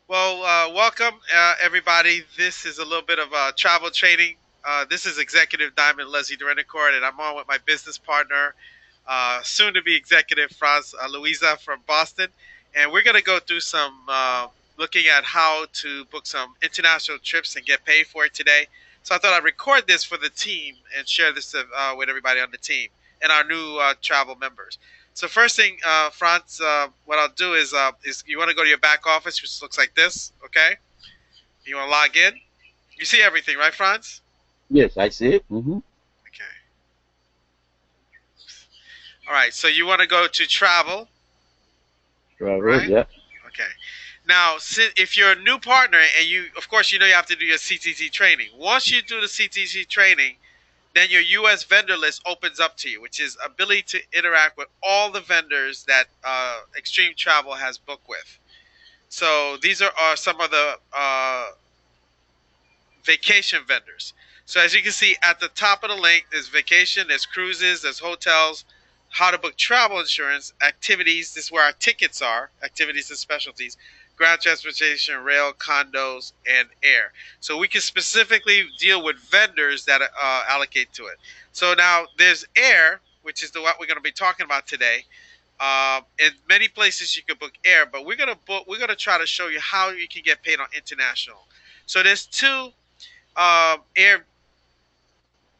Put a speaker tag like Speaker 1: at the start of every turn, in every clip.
Speaker 1: Well, welcome everybody. This is a little bit of travel training. This is Executive Diamond Leslie Derenoncourt, and I'm on with my business partner, soon to be executive Franz Louisa from Boston, and we're going to go through some looking at how to book some international trips and get paid for it today. So I thought I'd record this for the team and share this with everybody on the team and our new travel members. So first thing, Franz, what I'll do is you want to go to your back office, which looks like this. Okay, you want to log in. You see everything, right, Franz?
Speaker 2: Yes, I see it.
Speaker 1: Okay. All right. So you want to go to travel,
Speaker 2: Travel,
Speaker 1: right?
Speaker 2: yeah.
Speaker 1: Okay. Now, if you're a new partner and you, of course, you have to do your CTC training. Once you do the CTC training, then your U.S. vendor list opens up to you, which is ability to interact with all the vendors that Extreme Travel has booked with. So these are some of the vacation vendors. So as you can see at the top of the link, there's vacation, there's cruises, there's hotels, how to book travel insurance, activities. This is where our tickets are, activities and specialties, ground transportation, rail, condos, and air. So we can specifically deal with vendors that allocate to it. So now there's air, which is what we're going to be talking about today. In many places you can book air, but we're gonna try to show you how you can get paid on international. So there's two air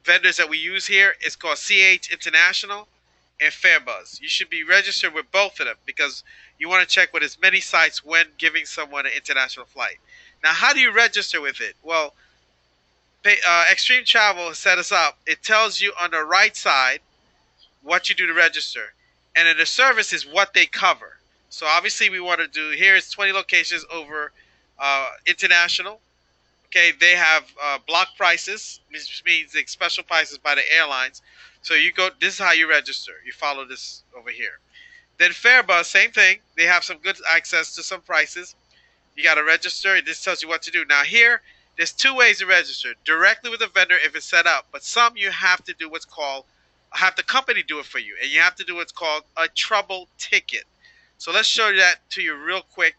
Speaker 1: vendors that we use here. It's called CH International and Fairbuzz. You should be registered with both of them because you want to check with as many sites when giving someone an international flight. Now, how do you register with it? Well, Extreme Travel set us up. It tells you on the right side what you do to register, and then the service is what they cover. So obviously, we want to do here is 20 locations over international. Okay, they have block prices, which means like special prices by the airlines. So you go. This is how you register. You follow this over here. Then Fairbus, same thing. They have some good access to some prices. You got to register. This tells you what to do. Now here, there's two ways to register: directly with the vendor if it's set up, but some you have to do what's called have the company do it for you, and you have to do what's called a trouble ticket. So let's show you that to you real quick.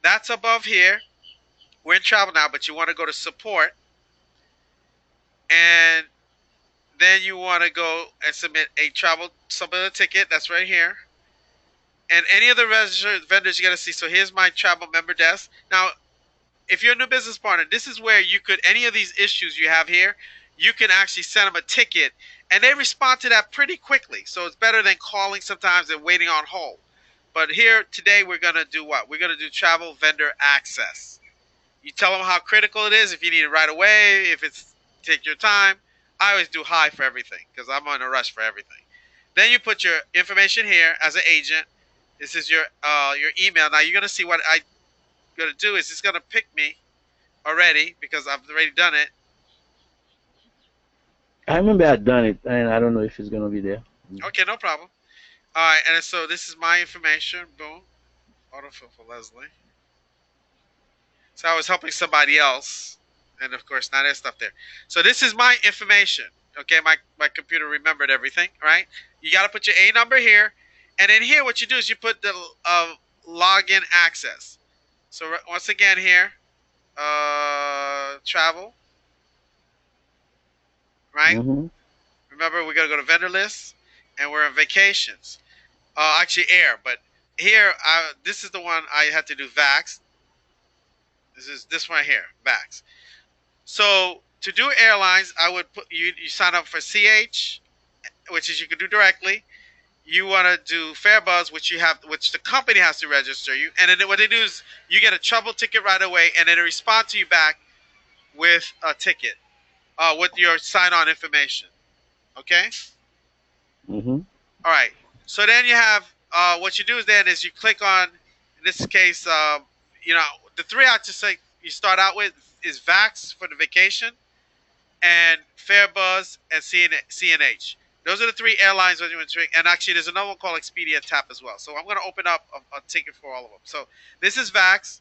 Speaker 1: That's above here. We're in travel now, but you want to go to support, and then you want to go and submit a travel submit a ticket. That's right here. And any of the registered vendors you're gonna see. So here's my travel member desk. Now, if you're a new business partner, this is where you could any of these issues you have here, you can actually send them a ticket, and they respond to that pretty quickly. So it's better than calling sometimes and waiting on hold. But here today we're gonna do what? We're gonna do travel vendor access. You tell them how critical it is. If you need it right away, if it's take your time. I always do high for everything because I'm on a rush for everything. Then you put your information here as an agent. This is your email. Now you're gonna see what I'm gonna do is it's gonna pick me already because I've already done it.
Speaker 2: I remember I'd done it, and I don't know if it's gonna be there.
Speaker 1: Okay, no problem. All right, and so this is my information. Boom, autofill for Leslie. So I was helping somebody else, and of course now there's stuff there. So this is my information. Okay, my computer remembered everything. Right? You got to put your A number here, and in here what you do is you put the login access. So once again here, travel. Right?
Speaker 2: Mm-hmm.
Speaker 1: Remember we got to go to vendor list, and we're in vacations. Actually air, but here this is the one I had to do Vax. This is this one here, Vax. So to do airlines, I would put you sign up for CH, which is you can do directly. You want to do Fairbuzz, which the company has to register you, and then what they do is you get a trouble ticket right away, and then they respond to you back with a ticket, with your sign-on information. Okay.
Speaker 2: Mm-hmm.
Speaker 1: All right. So then you have what you do is then is you click on, in this case, you know, the three I just say you start out with is Vax for the vacation, and Fairbuzz and CNH. Those are the three airlines that you want to take. And actually, there's another one called Expedia Tap as well. So I'm going to open up a ticket for all of them. So this is Vax.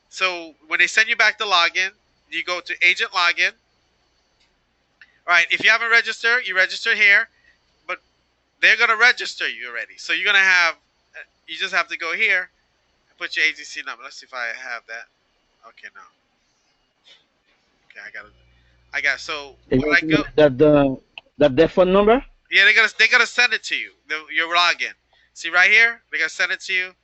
Speaker 1: So when they send you back the login, you go to agent login. All right. If you haven't registered, you register here, but they're going to register you already. So you're going to have, you just have to go here, put your agency number. Let's see if I have that. Okay, no. Okay, I got. So
Speaker 2: You
Speaker 1: when
Speaker 2: want
Speaker 1: I
Speaker 2: to
Speaker 1: go,
Speaker 2: know that their phone number?
Speaker 1: yeah, they're gonna send it to you. Your login. See right here, they're gonna send it to you.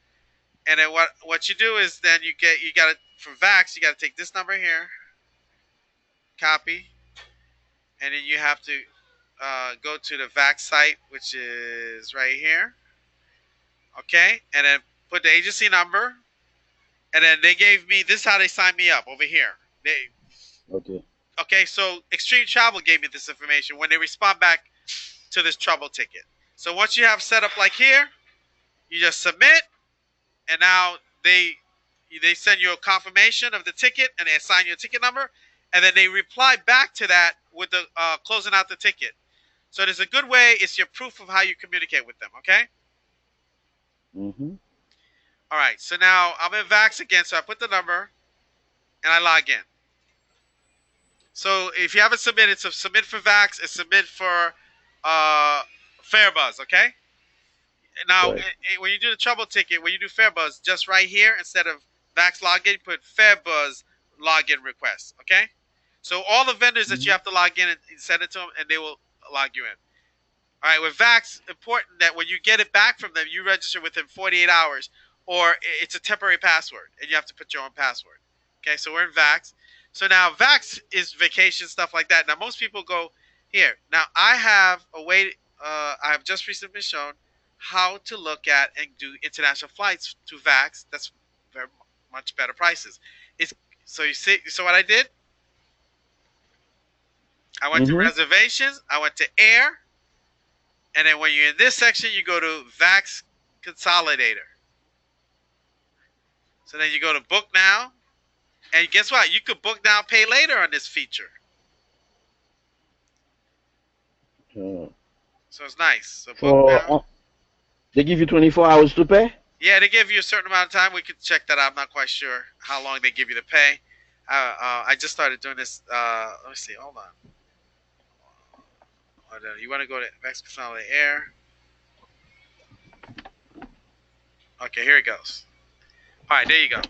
Speaker 1: And then what you do is then you gotta for Vax, you gotta take this number here, copy, and then you have to go to the Vax site, which is right here. Okay, and then put the agency number, and then they gave me this is how they signed me up over here. They
Speaker 2: Okay.
Speaker 1: okay, so Extreme Travel gave me this information when they respond back to this trouble ticket. So once you have set up like here, you just submit, and now they send you a confirmation of the ticket, and they assign you a ticket number, and then they reply back to that with the closing out the ticket. So there's a good way. It's your proof of how you communicate with them. Okay.
Speaker 2: Mm-hmm.
Speaker 1: All right. So now I'm in Vax again. So I put the number and I log in. So if you haven't submitted, so submit for Vax and submit for uh, Fairbuzz. Okay. Now,
Speaker 2: Right.
Speaker 1: when you do the trouble ticket, when you do Fairbuzz, just right here instead of Vax login, put Fairbuzz login request. Okay. So all the vendors that you
Speaker 2: Mm-hmm.
Speaker 1: have to log in and send it to them, and they will log you in. All right, with Vax, important that when you get it back from them, you register within 48 hours, or it's a temporary password, and you have to put your own password. Okay, so we're in Vax. So now Vax is vacation stuff like that. Now most people go here. Now I have a way. I have just recently been shown how to look at and do international flights to Vax. That's very much better prices. It's so you see. So what I did, I went to
Speaker 2: Mm-hmm.
Speaker 1: reservations. I went to air. And then when you're in this section, you go to Vax Consolidator. So then you go to Book Now. And guess what? You could book now, pay later on this feature.
Speaker 2: Uh,
Speaker 1: So it's nice. So Book
Speaker 2: for
Speaker 1: Now.
Speaker 2: they give you 24 hours to pay.
Speaker 1: Yeah, they give you a certain amount of time. We could check that out. I'm not quite sure how long they give you to pay. I just started doing this. Let me see. Hold on. You want to go to Vax Consolidator Air? Okay, here it goes. All right, there you go.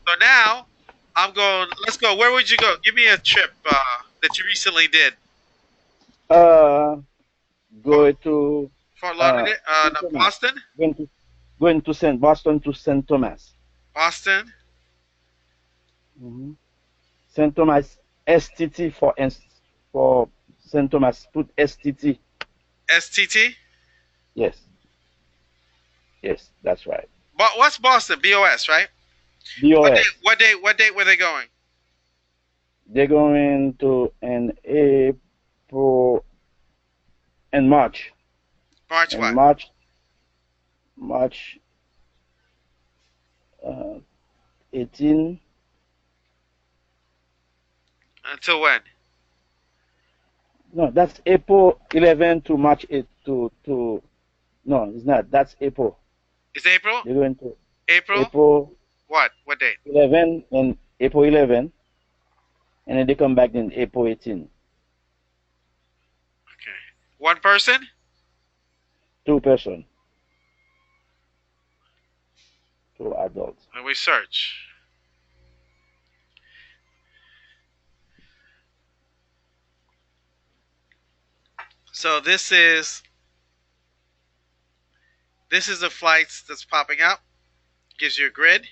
Speaker 1: So now I'm going. Let's go. Where would you go? Give me a trip that you recently did.
Speaker 2: Uh,
Speaker 1: Fort,
Speaker 2: go to
Speaker 1: Fort Lauderdale,
Speaker 2: Saint
Speaker 1: no,
Speaker 2: Thomas.
Speaker 1: Boston,
Speaker 2: Going to going to Saint Boston to Saint Thomas.
Speaker 1: Boston,
Speaker 2: Mm-hmm. Saint Thomas STT for Saint Thomas. Put STT.
Speaker 1: STT.
Speaker 2: Yes, yes, that's right.
Speaker 1: But what's Boston? BOS, right? What date?
Speaker 2: BOS.
Speaker 1: What date? What date were they going?
Speaker 2: They're going to in April and March.
Speaker 1: March
Speaker 2: And
Speaker 1: what?
Speaker 2: March uh, 18.
Speaker 1: Until when?
Speaker 2: No, that's April 11 to March 8 to no, it's not. That's April.
Speaker 1: It's April.
Speaker 2: They're going to
Speaker 1: April.
Speaker 2: April
Speaker 1: What? What date?
Speaker 2: 11 and April 11, and then they come back in April 18.
Speaker 1: Okay. One person.
Speaker 2: Two person, two adults.
Speaker 1: And we search. So this is the flights that's popping up. Gives you a grid,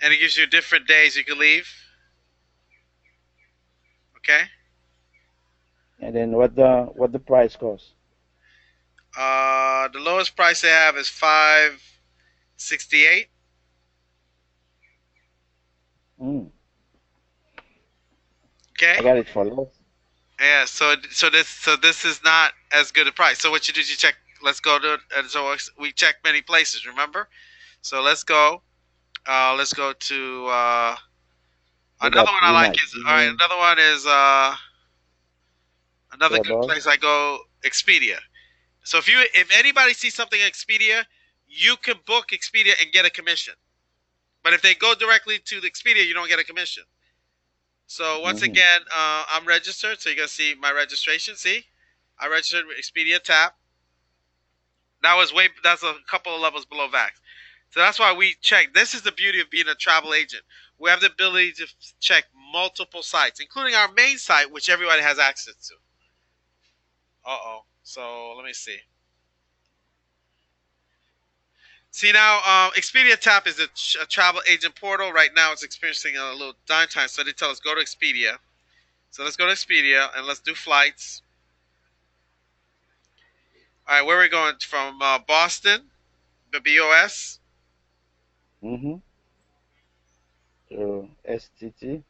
Speaker 1: and it gives you different days you can leave. Okay.
Speaker 2: And then what the price cost?
Speaker 1: The lowest price they have is 568.
Speaker 2: Mm, I
Speaker 1: Okay.
Speaker 2: got it for less.
Speaker 1: Yeah. So this is not as good a price. So what you do is you check. Let's go to. And so we check many places. Remember. So let's go. Let's go to
Speaker 2: They
Speaker 1: another
Speaker 2: got
Speaker 1: one I like
Speaker 2: United
Speaker 1: is all right. Another one is another good
Speaker 2: Airbus.
Speaker 1: place I go Expedia. So if anybody sees something in Expedia, you can book Expedia and get a commission. But if they go directly to the Expedia, you don't get a commission. So once
Speaker 2: Mm-hmm.
Speaker 1: again, I'm registered. So you're gonna see my registration. See, I registered with Expedia. Tap. That's a couple of levels below VAX. So that's why we check. This is the beauty of being a travel agent. We have the ability to check multiple sites, including our main site, which everybody has access to. Uh-oh. So let me see. See now, Expedia Tap is a travel agent portal. Right now, it's experiencing a little downtime, so they tell us go to Expedia. So let's go to Expedia and let's do flights. All right, where are we going from? Boston, the BOS.
Speaker 2: Mm-hmm. To STT,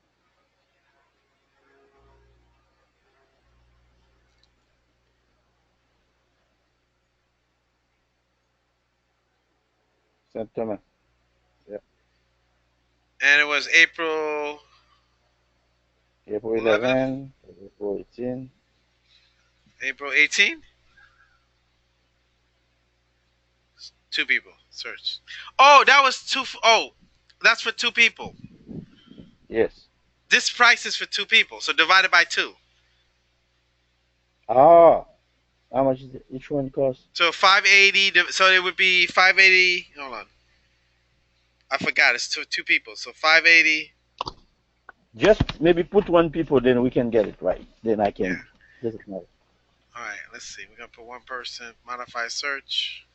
Speaker 2: Saint Thomas. Yeah.
Speaker 1: And it was April
Speaker 2: April
Speaker 1: 11th,
Speaker 2: 11, April 18,
Speaker 1: April 18th. Two people. Search. Oh, that was two. Oh, that's for two people.
Speaker 2: yes.
Speaker 1: This price is for two people, so divided by two.
Speaker 2: Ah, how much is each one cost?
Speaker 1: So 580. So it would be 580. Hold on, I forgot. It's two people. So 580.
Speaker 2: Just maybe put one people, then we can get it right. Then I
Speaker 1: Yeah.
Speaker 2: can. Doesn't matter.
Speaker 1: All right. Let's see. We're gonna put one person. Modify search.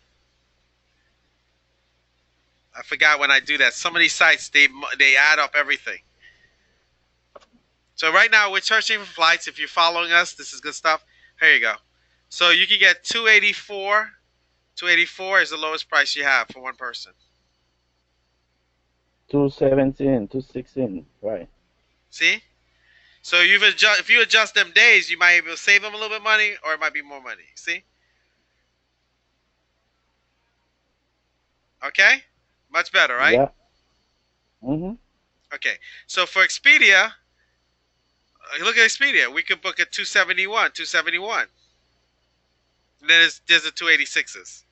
Speaker 1: I forgot when I do that. Some of these sites they add up everything. So right now we're searching for flights. If you're following us, this is good stuff. Here you go. So you can get 284. 284 is the lowest price you have for one person.
Speaker 2: 217, 216, right?
Speaker 1: See? So if you adjust them days, you might be able to save them a little bit of money, or it might be more money. See? Okay? Much better, right?
Speaker 2: Yeah. Mm-hmm.
Speaker 1: Okay. So for Expedia, look at Expedia. We could book at 271, 271. And then there's the 286s.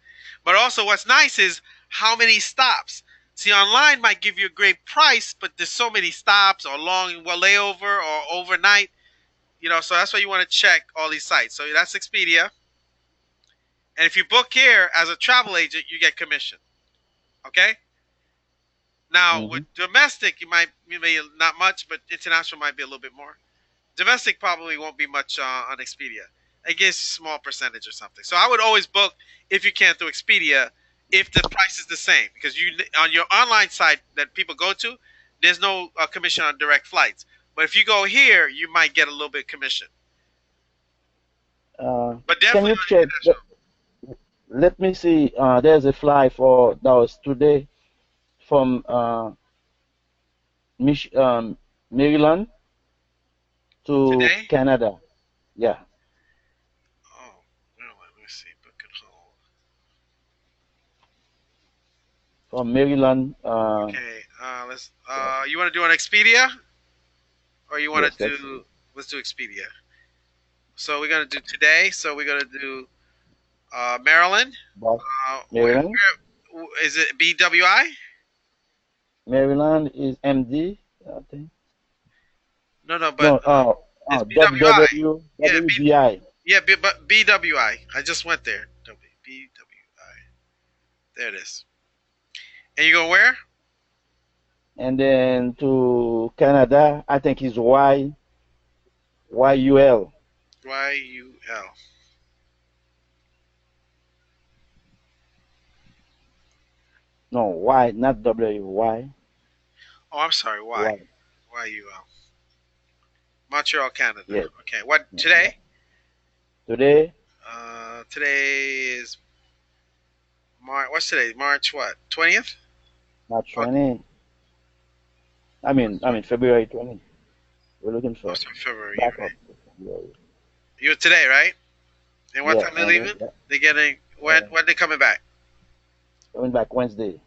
Speaker 1: But also, what's nice is how many stops. See, online might give you a great price, but there's so many stops or long layover or overnight. So that's why you want to check all these sites. So that's Expedia. And if you book here as a travel agent, you get commission. Okay. Now with
Speaker 2: Mm-hmm.
Speaker 1: domestic, you may not much, but international might be a little bit more. Domestic probably won't be much on Expedia. It gets a small percentage or something. So I would always book if you can through Expedia if the price is the same because you on your online site that people go to, there's no commission on direct flights. But if you go here, you might get a little bit commission.
Speaker 2: Uh,
Speaker 1: But
Speaker 2: can
Speaker 1: definitely
Speaker 2: you
Speaker 1: on
Speaker 2: check? Let me see. There's a fly for that was today from Mich Maryland to
Speaker 1: today.
Speaker 2: Canada. Yeah,
Speaker 1: Oh, well, let me see. Book and hold.
Speaker 2: from Maryland.
Speaker 1: Okay, let's.
Speaker 2: Yeah.
Speaker 1: You want to do an Expedia or you want
Speaker 2: Yes,
Speaker 1: to
Speaker 2: let's see.
Speaker 1: do? Let's do Expedia. So we're gonna do today. So we're gonna do Maryland.
Speaker 2: But
Speaker 1: Where,
Speaker 2: Maryland,
Speaker 1: is it? BWI?
Speaker 2: Maryland is MD, I think.
Speaker 1: No, no, but
Speaker 2: No,
Speaker 1: it's BWI.
Speaker 2: WW,
Speaker 1: Yeah,
Speaker 2: WGI.
Speaker 1: but BWI. I just went there. BWI. There it is. And you go where?
Speaker 2: And then to Canada, I think is YUL.
Speaker 1: YUL.
Speaker 2: No, Y, not W, Y.
Speaker 1: Oh, I'm sorry.
Speaker 2: Y.
Speaker 1: YUL. Montreal, Canada.
Speaker 2: Yes.
Speaker 1: Okay. What
Speaker 2: Yeah.
Speaker 1: today?
Speaker 2: Today,
Speaker 1: Today is March. What's today? March what? 20th?
Speaker 2: March
Speaker 1: Oh,
Speaker 2: 20.
Speaker 1: March 20th.
Speaker 2: February 20. We're looking
Speaker 1: Oh,
Speaker 2: for
Speaker 1: sorry, February. You're
Speaker 2: backup
Speaker 1: right.
Speaker 2: for February.
Speaker 1: You're today, right? And what
Speaker 2: Yeah,
Speaker 1: time they
Speaker 2: and
Speaker 1: leaving?
Speaker 2: then, yeah,
Speaker 1: They getting when?
Speaker 2: uh,
Speaker 1: When they coming back?
Speaker 2: coming back Wednesday.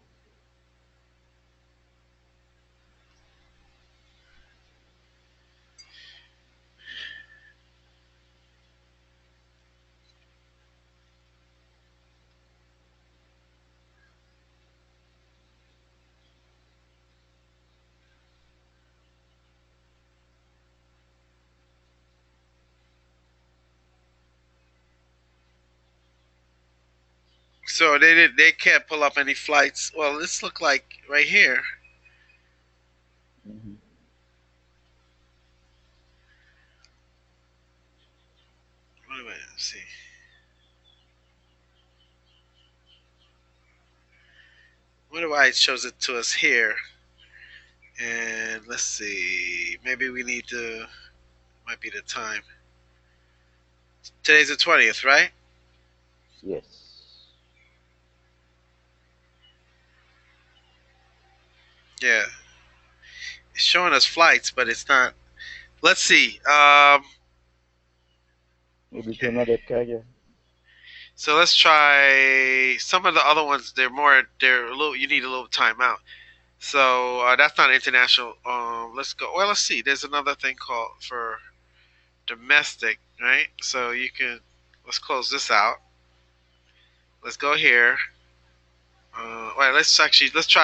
Speaker 1: So they can't pull up any flights. Well, this look like right here.
Speaker 2: Hmm.
Speaker 1: Wait a minute. Let's see. Wonder why it shows it to us here. And let's see. Maybe we need to. Might be the time. Today's the 20th, right?
Speaker 2: Yes.
Speaker 1: Yeah. It's showing us flights, but it's not. Let's see.
Speaker 2: Maybe to
Speaker 1: Okay.
Speaker 2: another carrier.
Speaker 1: So let's try some of the other ones. They're more. They're a little. You need a little time out. So that's not international. Let's go. Well, let's see. There's another thing called for domestic, right? So you can. Let's close this out. Let's go here. Wait, let's try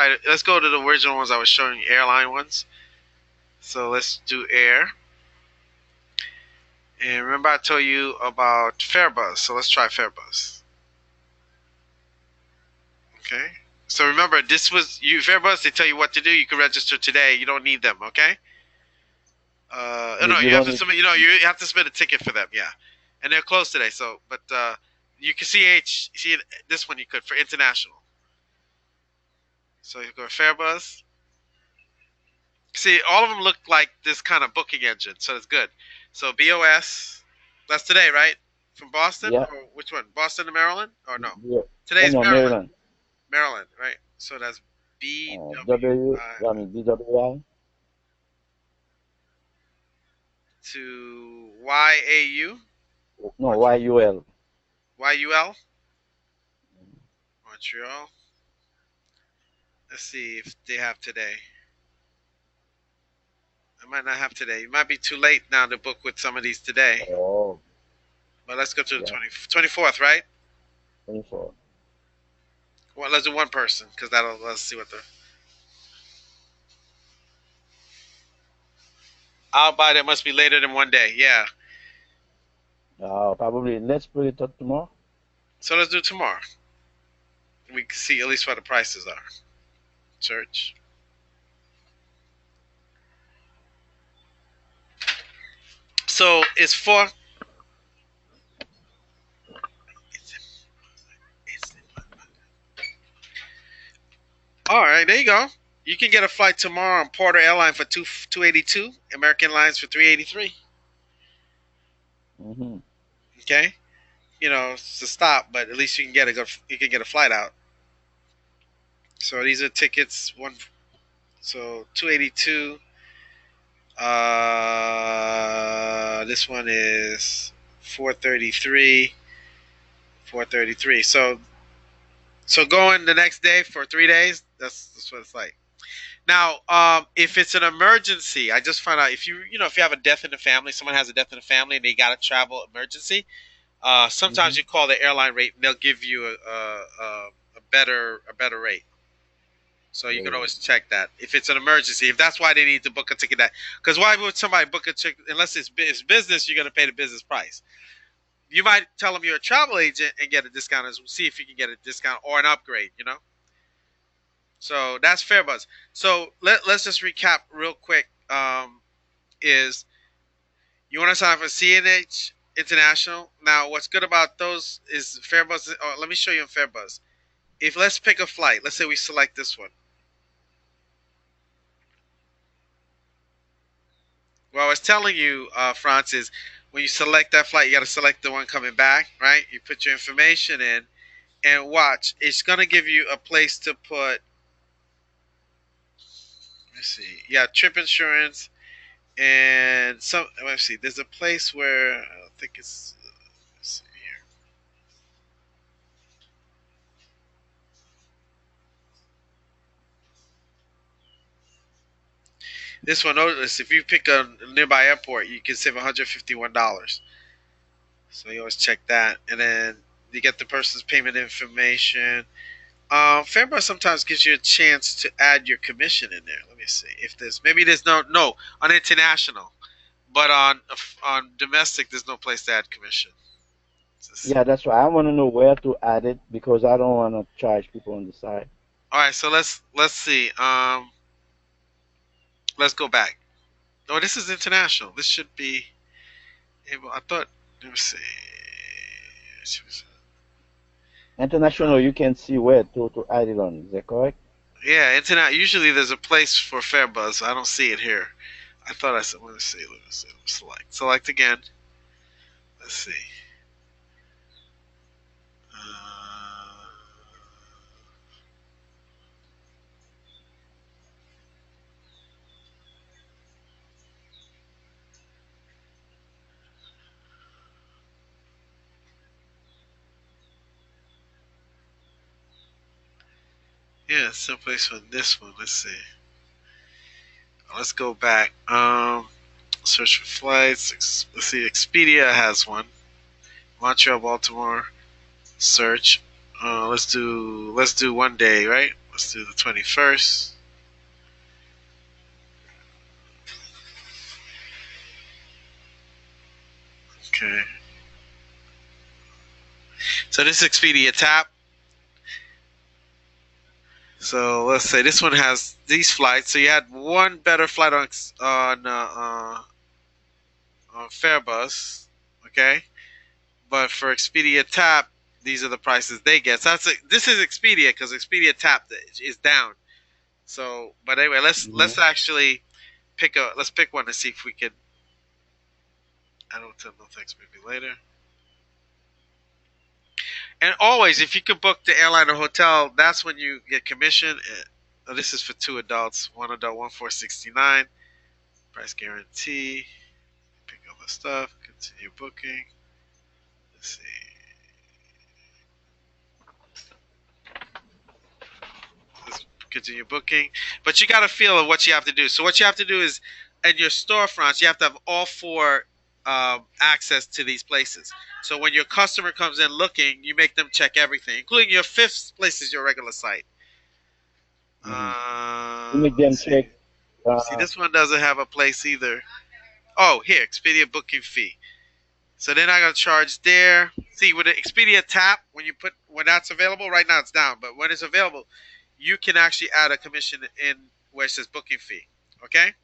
Speaker 1: it. Let's go to the original ones I was showing you, airline ones. So let's do air. And remember I told you about Fairbus. So let's try Fairbus. Okay. So remember, this was you Fairbus. They tell you what to do. You can register today. You don't need them. Okay. No,
Speaker 2: You
Speaker 1: you have
Speaker 2: don't
Speaker 1: to
Speaker 2: need.
Speaker 1: submit. You have to submit a ticket for them. Yeah, and they're closed today. So, but you can see this one you could for international. So you go to Fairbus. See, all of them look like this kind of booking engine, so it's good. So BOS, that's today, right? From Boston
Speaker 2: Yeah.
Speaker 1: or which one? Boston to Maryland or no?
Speaker 2: Yeah. Oh
Speaker 1: Today's
Speaker 2: no,
Speaker 1: Maryland.
Speaker 2: Maryland.
Speaker 1: Maryland, right? So that's
Speaker 2: W.
Speaker 1: BWI
Speaker 2: I mean DWI.
Speaker 1: to YAU,
Speaker 2: No, YUL.
Speaker 1: YUL, Montreal. Let's see if they have today. I might not have today. It might be too late now to book with some of these today.
Speaker 2: Oh,
Speaker 1: But let's go to the
Speaker 2: yeah.
Speaker 1: 24th, right?
Speaker 2: 24.
Speaker 1: Well, let's do one person because that'll let's see what the. I'll buy that must be later than one day. Yeah.
Speaker 2: Probably let's put it up tomorrow.
Speaker 1: So let's do tomorrow. We can see at least what the prices are. Search. So it's for. All right, there you go. You can get a flight tomorrow on Porter Airline for 282. American Airlines for 383.
Speaker 2: Hmm.
Speaker 1: Okay. It's a stop, but at least you can get a flight out. So these are tickets. So 282. This one is 433. 433. So going the next day for 3 days. That's what it's like. Now, if it's an emergency, I just found out if you have a death in the family, someone has a death in the family, and they got to travel emergency. Sometimes
Speaker 2: Hmm.
Speaker 1: you call the airline rate, and they'll give you a better rate. So you can
Speaker 2: Oh,
Speaker 1: always check that if it's an emergency. If that's why they need to book a ticket, that because why would somebody book a ticket unless it's business? You're gonna pay the business price. You might tell them you're a travel agent and get a discount, and see if you can get a discount or an upgrade. So that's Fairbus. So let's just recap real quick. Is you want to sign up for CNH International? Now, what's good about those is Fairbus. Oh, let me show you on Fairbus. If let's pick a flight. Let's say we select this one. Well, I was telling you, Francis, when you select that flight, you got to select the one coming back, right? You put your information in and watch. It's going to give you a place to put, let's see, yeah, trip insurance and some, let's see, there's a place where, I don't think let's see here. This one, notice if you pick a nearby airport, you can save $151. So you always check that. And then you get the person's payment information. Fairbus sometimes gives you a chance to add your commission in there. Let me see if there's no on international, but on domestic there's no place to add commission. Just-
Speaker 2: Yeah, that's why I want to know where to add it because I don't want to charge people on the side.
Speaker 1: all right, so let's see. Let's go back. Oh, this is international. This should be able. I thought. Let me see.
Speaker 2: International, you can see where to add it on. Is that correct?
Speaker 1: Yeah, internet. Usually there's a place for Fairbuzz. I don't see it here. I thought I said. Let's see. Let's see. Select. Select again. Let's see. Uh, yeah, someplace for this one. Let's see. Let's go back. Search for flights. Let's see. Expedia has one. Montreal, Baltimore. Search. Let's do 1 day, right? Let's do the 21st. Okay. So this is Expedia Tap. So let's say this one has these flights. So you had one better flight on Fairbus, okay? But for Expedia Tap, these are the prices they get. So this is Expedia because Expedia Tap is down. So, but anyway, let's
Speaker 2: Hmm.
Speaker 1: actually pick one to see if we can. I don't tell no thanks. Maybe later. And always, if you can book the airline or hotel, that's when you get commission. This is for two adults. One adult, 1469. Price guarantee. Pick up the stuff. Continue booking. Let's see. Let's continue booking. But you got a feel of what you have to do. So what you have to do is, in your storefronts, you have to have all four access to these places. So when your customer comes in looking, you make them check everything, including your fifth place is your regular site.
Speaker 2: Hmm. You make them
Speaker 1: Let's see.
Speaker 2: check.
Speaker 1: See,
Speaker 2: Uh,
Speaker 1: this one doesn't have a place either. Oh, here, Expedia booking fee. So they're not gonna charge there. See, with the Expedia Tap, when that's available, right now it's down, but when it's available, you can actually add a commission in where it says booking fee. Okay,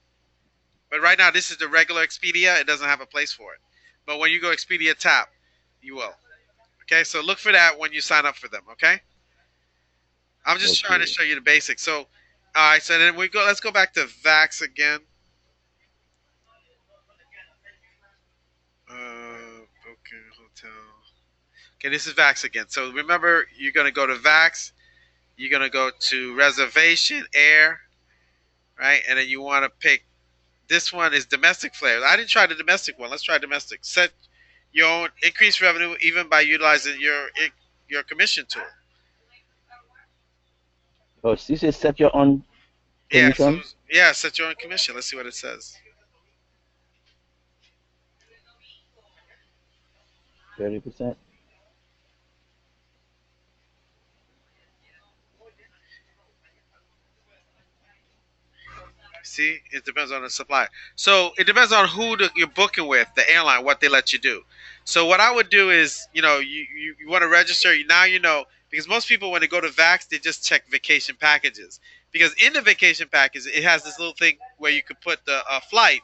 Speaker 1: but right now this is the regular Expedia. It doesn't have a place for it. But when you go Expedia Tap, you will. Okay, so look for that when you sign up for them. Okay, I'm just trying to
Speaker 2: okay.
Speaker 1: show you the basics. So, all right, so then we go. Let's go back to Vax again. Booking hotel. Okay, this is Vax again. So remember, you're gonna go to Vax. You're gonna go to reservation air, right? And then you want to pick this one is domestic flares. I didn't try the domestic one. Let's try domestic. Set your own increased revenue even by utilizing your commission tool.
Speaker 2: Oh, this is set your own
Speaker 1: Yeah. So
Speaker 2: commission,
Speaker 1: yeah, set your own commission. Let's see what it says.
Speaker 2: 30%.
Speaker 1: See, it depends on the supplier. So it depends on you're booking with, the airline, what they let you do. So what I would do is, you want to register. Now you know because most people when they go to Vax, they just check vacation packages because in the vacation package it has this little thing where you could put the flight,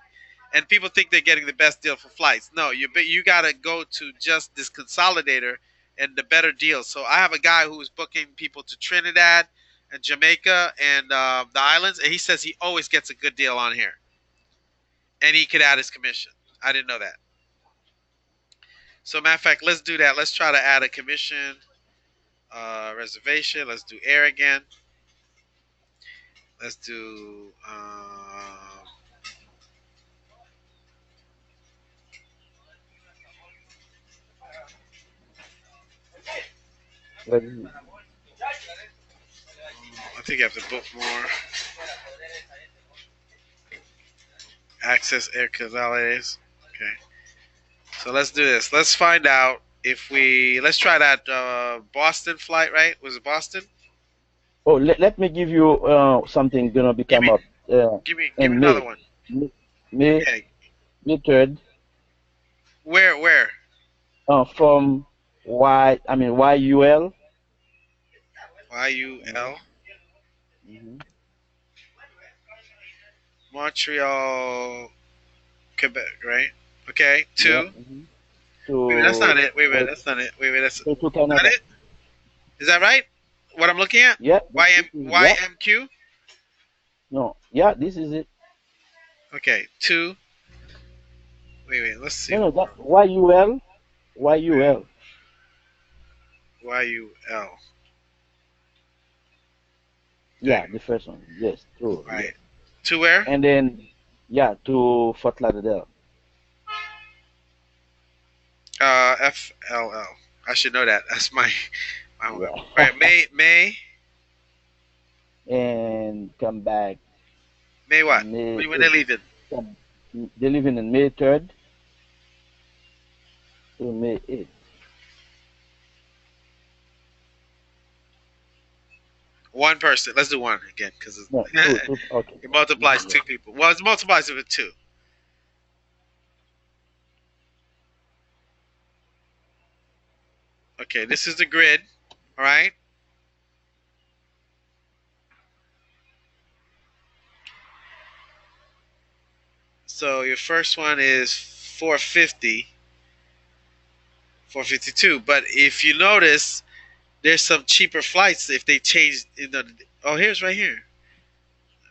Speaker 1: and people think they're getting the best deal for flights. No, you gotta go to just this consolidator and the better deals. So I have a guy who's booking people to Trinidad and Jamaica and the islands, and he says he always gets a good deal on here, and he could add his commission. I didn't know that. So matter of fact, let's do that. Let's try to add a commission reservation. Let's do air again. Let's do.
Speaker 2: What is it?
Speaker 1: I think you have to book more. Access air canales. Okay. So let's do this. Let's find out if we. Let's try that Boston flight. Right? Was it Boston?
Speaker 2: Oh, let me give you something gonna
Speaker 1: Give
Speaker 2: become
Speaker 1: me,
Speaker 2: up
Speaker 1: give me
Speaker 2: in
Speaker 1: another
Speaker 2: May.
Speaker 1: one.
Speaker 2: May, May,
Speaker 1: Yeah.
Speaker 2: May 3rd.
Speaker 1: Where?
Speaker 2: From YUL.
Speaker 1: YUL.
Speaker 2: Mm-hmm.
Speaker 1: Montreal, Quebec, right? Okay,
Speaker 2: Yeah.
Speaker 1: two. Wait, that's
Speaker 2: To
Speaker 1: not it. Wait a minute,
Speaker 2: wait,
Speaker 1: that's not it. Wait, that's
Speaker 2: to
Speaker 1: not
Speaker 2: Canada.
Speaker 1: it. Is that right? What I'm looking at?
Speaker 2: Yeah,
Speaker 1: YM
Speaker 2: this is, yeah.
Speaker 1: YMQ.
Speaker 2: No, yeah, this is it.
Speaker 1: Okay, two. Wait. Let's see.
Speaker 2: No, no, that YUL, YUL.
Speaker 1: YUL. There you
Speaker 2: Yeah, the first one. Yes, true.
Speaker 1: go. All right.
Speaker 2: Yes.
Speaker 1: To where?
Speaker 2: And then, yeah, to Fort Lauderdale.
Speaker 1: FLL. I should know that. That's my one. All
Speaker 2: Yeah.
Speaker 1: right.
Speaker 2: And come back
Speaker 1: May what?
Speaker 2: May
Speaker 1: When they
Speaker 2: 8th.
Speaker 1: leaving?
Speaker 2: Come, they live in May 3rd to May 8th.
Speaker 1: One person. Let's do one again because
Speaker 2: No, two, okay.
Speaker 1: it multiplies
Speaker 2: Yeah.
Speaker 1: two people. Well, it multiplies it with two. Okay, this is the grid. All right. So your first one is 450, 452. But if you notice, there's some cheaper flights if they change. Oh, here's right here,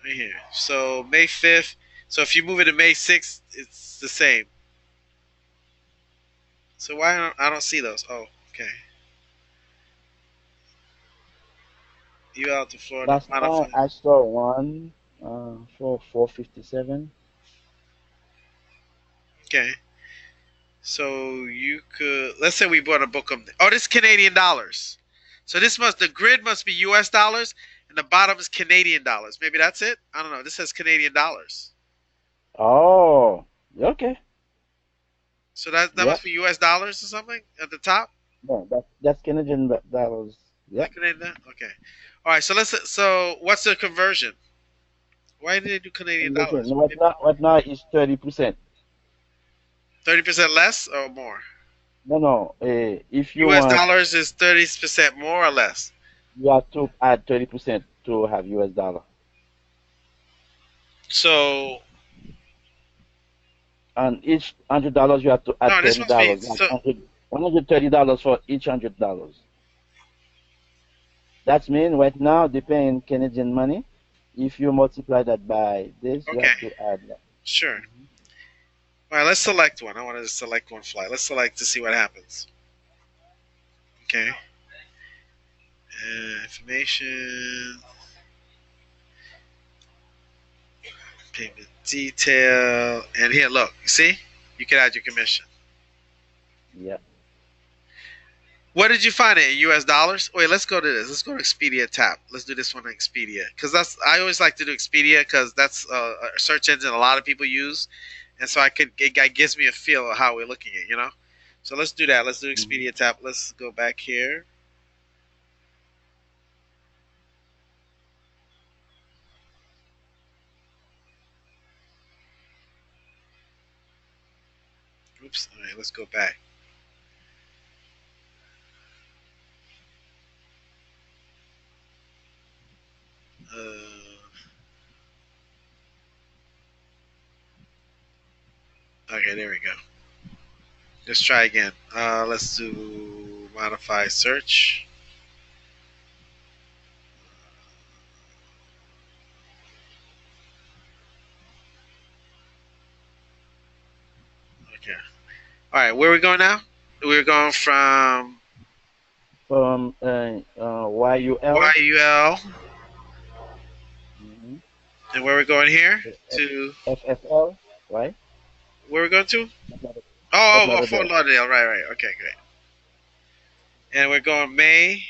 Speaker 1: right here. So May 5th. So if you move it to May 6th, it's the same. So why I don't see those? Oh, okay. You out to Florida?
Speaker 2: Last night I saw one for 457.
Speaker 1: Okay. So you could let's say we bought a book of oh this is Canadian dollars. So the grid must be US dollars and the bottom is Canadian dollars. Maybe that's it? I don't know. This says Canadian dollars.
Speaker 2: Oh, okay.
Speaker 1: So that
Speaker 2: Yeah.
Speaker 1: must be US dollars or something at the top?
Speaker 2: No, that's Canadian dollars.
Speaker 1: Is
Speaker 2: Yeah.
Speaker 1: that Canadian? Okay. All right, so what's the conversion? Why did they do Canadian
Speaker 2: Conversion.
Speaker 1: dollars?
Speaker 2: Right now is 30%.
Speaker 1: 30% less or more?
Speaker 2: No, no. If you
Speaker 1: US
Speaker 2: want,
Speaker 1: dollars is 30% more or less.
Speaker 2: you have to add 30% to have US dollar.
Speaker 1: So
Speaker 2: And each $100 you have to add
Speaker 1: no, this
Speaker 2: thirty
Speaker 1: must be
Speaker 2: dollars. Like 130 for each $100. That means right now, depending Canadian money, if you multiply that by this, you
Speaker 1: okay.
Speaker 2: have to add that.
Speaker 1: Sure.
Speaker 2: Mhm.
Speaker 1: All right, let's select one. I want to select one flight. Let's select to see what happens. Okay. Information, payment detail, and here, look. You see? You can add your commission.
Speaker 2: Yeah.
Speaker 1: What did you find it in U.S. dollars? Wait, let's go to this. Let's go to Expedia tab. Let's do this one on Expedia because that's I always like to do Expedia because that's a search engine a lot of people use, and so it gives me a feel of how we're looking at So let's do that. Let's do
Speaker 2: Mhm.
Speaker 1: Expedia tab. Let's go back here. Oops. All right, let's go back. Okay, there we go. Let's try again. Let's do modify search. Okay. All right, where are we going now? We're going from
Speaker 2: From YUL.
Speaker 1: YUL,
Speaker 2: Mhm.
Speaker 1: and where are we going here?
Speaker 2: to
Speaker 1: To
Speaker 2: FFL, right?
Speaker 1: where are we going to?
Speaker 2: Fort
Speaker 1: Fort
Speaker 2: Lauderdale.
Speaker 1: Lauderdale. Right. Okay, great. And we're going
Speaker 2: May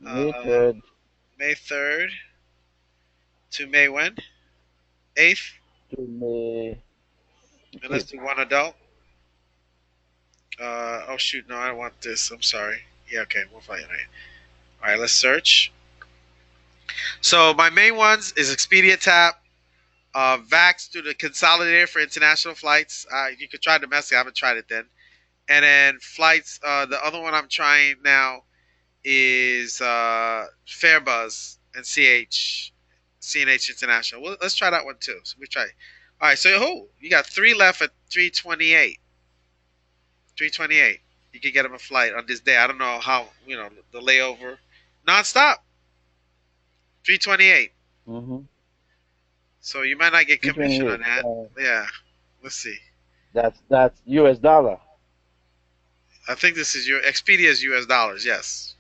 Speaker 1: uh,
Speaker 2: 3rd
Speaker 1: May 3rd to May when? 8th.
Speaker 2: to May
Speaker 1: And let's
Speaker 2: 5th.
Speaker 1: do one adult. Oh shoot, no, I don't want this. I'm sorry. Yeah, okay, we'll find it. All right, let's search. So my main ones is Expedia tab, VAX through the consolidator for international flights. You could try domestic. I haven't tried it then. And then flights. The other one I'm trying now is Fairbuzz and CNH International. Well, let's try that one too. So we try. All right, so you got three left at 328. 328. You can get them a flight on this day. I don't know how the layover, nonstop. 328.
Speaker 2: Mm-hmm.
Speaker 1: So you might not get commission on
Speaker 2: 328.
Speaker 1: that. Yeah, let's see.
Speaker 2: That's US dollar.
Speaker 1: I think this is your Expedia's US dollars. Yes,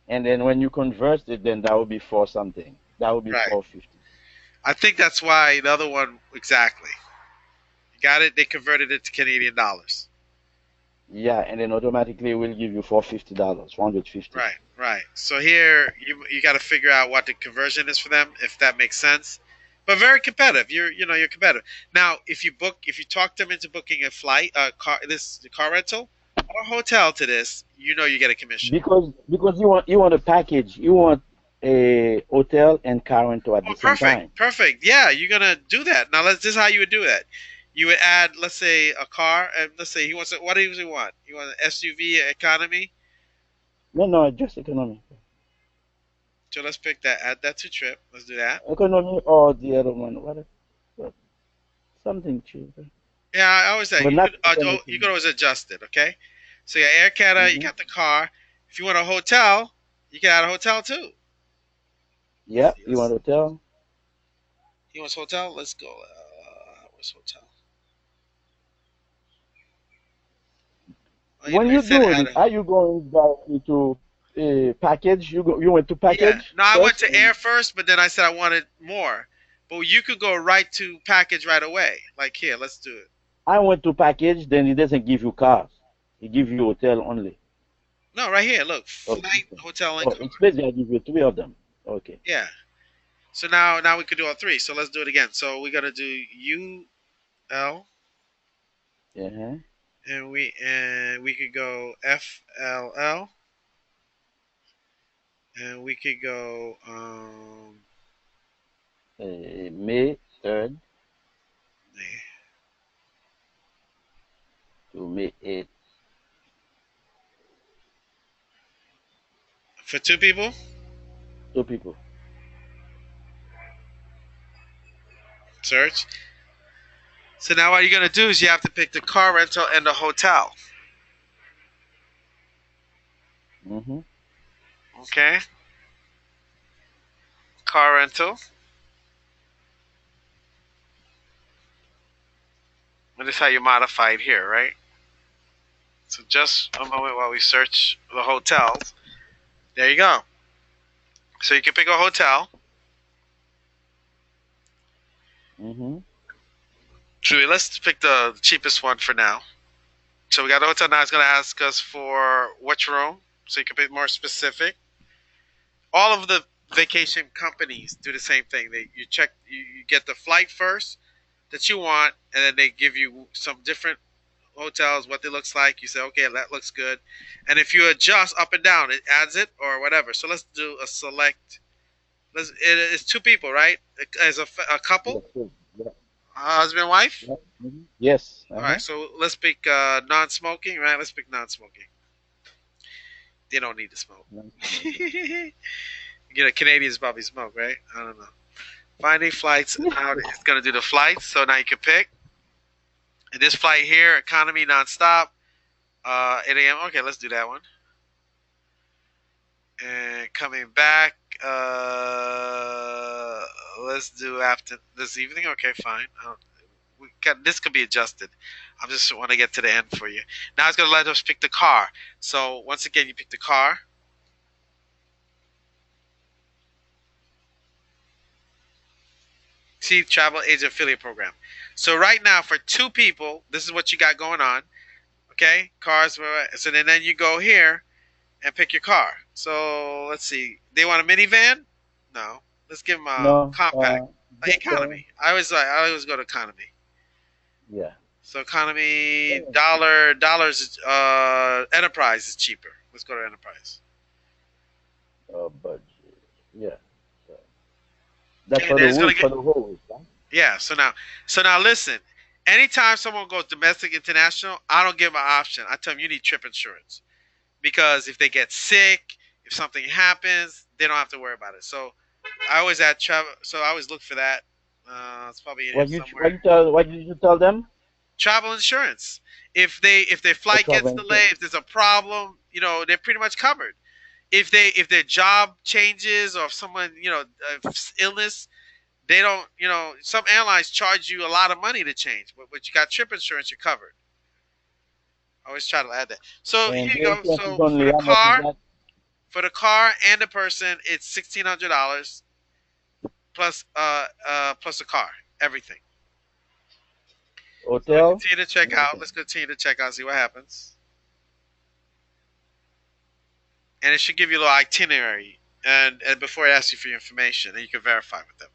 Speaker 2: And then when you convert it, then that would be four something. That would be
Speaker 1: right.
Speaker 2: 450.
Speaker 1: I think that's why the other one exactly. You got it. They converted it to Canadian dollars.
Speaker 2: Yeah, and then automatically it will give you $450, 450.
Speaker 1: Right, right. So here you got to figure out what the conversion is for them, if that makes sense. But very competitive. You're competitive. Now, if you talk them into booking a flight, the car rental or hotel to this, you get a commission.
Speaker 2: Because you want a package. You want a hotel and car rental at
Speaker 1: Oh,
Speaker 2: the same
Speaker 1: perfect,
Speaker 2: time.
Speaker 1: perfect. Yeah, you're gonna do that. Now, this is how you would do that. You would add, let's say, a car, and let's say he wants what does he want? He wants an SUV economy.
Speaker 2: No, no, just economy.
Speaker 1: So let's pick that. Add that to trip. Let's do that.
Speaker 2: Economy or the other one, what something cheaper.
Speaker 1: Yeah, I always say
Speaker 2: But
Speaker 1: you
Speaker 2: not
Speaker 1: could
Speaker 2: economy.
Speaker 1: always adjust it. Okay, so your Air Canada, you
Speaker 2: Mm-hmm.
Speaker 1: got the car. If you want a hotel, you can add a hotel too. Let's
Speaker 2: Yeah,
Speaker 1: see.
Speaker 2: you want hotel?
Speaker 1: He wants hotel. Let's go. What's hotel? Oh,
Speaker 2: When
Speaker 1: it
Speaker 2: you're
Speaker 1: said
Speaker 2: doing
Speaker 1: add
Speaker 2: it,
Speaker 1: a.
Speaker 2: are you going directly to package? You went to
Speaker 1: Yeah.
Speaker 2: package
Speaker 1: No, I went
Speaker 2: first?
Speaker 1: to Air first, but then I said I wanted more. But you could go right to package right away. Like here, let's do it.
Speaker 2: I went to package, then it doesn't give you cars. It gives you hotel only.
Speaker 1: No, right here. Look,
Speaker 2: Oh,
Speaker 1: flight, hotel, and
Speaker 2: oh,
Speaker 1: car.
Speaker 2: it's basically I give you three of them. Okay.
Speaker 1: Yeah. So now we could do all three. So let's do it again. So we gotta do UL.
Speaker 2: Uh-huh.
Speaker 1: And we could go FLL, and we could go
Speaker 2: May 3rd to May 8th.
Speaker 1: for two people.
Speaker 2: Two people.
Speaker 1: Search. So now what you're gonna do is you have to pick the car rental and the hotel.
Speaker 2: Mm-hmm.
Speaker 1: Okay, car rental. And this is how you modify it here, right? So just a moment while we search the hotels. There you go. So you can pick a hotel.
Speaker 2: Mm-hmm.
Speaker 1: So let's pick the cheapest one for now. So we got a hotel now. It's gonna ask us for which room, so you can be more specific. All of the vacation companies do the same thing. You get the flight first that you want, and then they give you some different hotels, what it looks like. You say, okay, that looks good, and if you adjust up and down, it adds it or whatever. So let's do a select. It's two people, right? As a couple,
Speaker 2: Yes, yes, yeah,
Speaker 1: husband and wife.
Speaker 2: yeah. Mm-hmm. Yes.
Speaker 1: All right,
Speaker 2: Uh-huh.
Speaker 1: so let's pick non-smoking, right? Let's pick non-smoking. They don't need to smoke.
Speaker 2: Nice smoking.
Speaker 1: Canadians probably smoke, right? I don't know. Finding flights. Now it's gonna do the flights. So now you can pick. And this flight here, economy nonstop. 8 a.m. Okay, let's do that one. And coming back, let's do after this evening. Okay, fine. This could be adjusted. I just want to get to the end for you. Now it's gonna let us pick the car. So once again, you pick the car. See, travel agent affiliate program. So right now, for two people, this is what you got going on. Okay, cars. So then you go here and pick your car. So let's see. They want a minivan? No. Let's give them a
Speaker 2: No,
Speaker 1: compact,
Speaker 2: just
Speaker 1: economy. I always go to economy.
Speaker 2: yeah,
Speaker 1: So economy dollars. Enterprise is cheaper. Let's go to enterprise.
Speaker 2: budget. Yeah. So that's
Speaker 1: Okay, then it's gonna get
Speaker 2: for the whole week, right?
Speaker 1: yeah. So now listen. Anytime someone goes domestic, international, I don't give them an option. I tell them you need trip insurance because if they get sick, if something happens, they don't have to worry about it. So I always add travel. So I always look for that. It's probably in here somewhere.
Speaker 2: What did you tell them?
Speaker 1: Travel insurance. If their
Speaker 2: A
Speaker 1: flight gets
Speaker 2: travel
Speaker 1: delayed,
Speaker 2: insurance.
Speaker 1: if there's a problem, they're pretty much covered. If their job changes or if someone illness, they don't. Some airlines charge you a lot of money to change, but you got trip insurance, you're covered. I always try to add that. So
Speaker 2: And
Speaker 1: here you
Speaker 2: the
Speaker 1: go.
Speaker 2: insurance is
Speaker 1: So
Speaker 2: only how much is that?
Speaker 1: for the car and the person, it's $1,600 plus a car, everything. So
Speaker 2: Hotel
Speaker 1: continue to check
Speaker 2: and
Speaker 1: out.
Speaker 2: everything.
Speaker 1: Let's continue to check out, see what happens, and it should give you a little itinerary, and before it asks you for your information, and you can verify with them.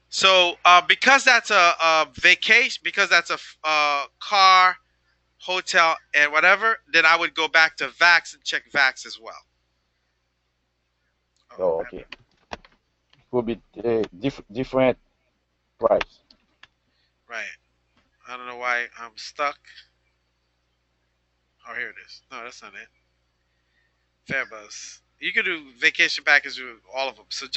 Speaker 1: So because that's a vacation, because that's a car, hotel, and whatever, then I would go back to Vax and check Vax as well. Oh,
Speaker 2: Oh, okay. Could be different price.
Speaker 1: right. I don't know why I'm stuck. Oh, here it is. No, that's not it. Fairbus. You could do vacation package with all of them. So I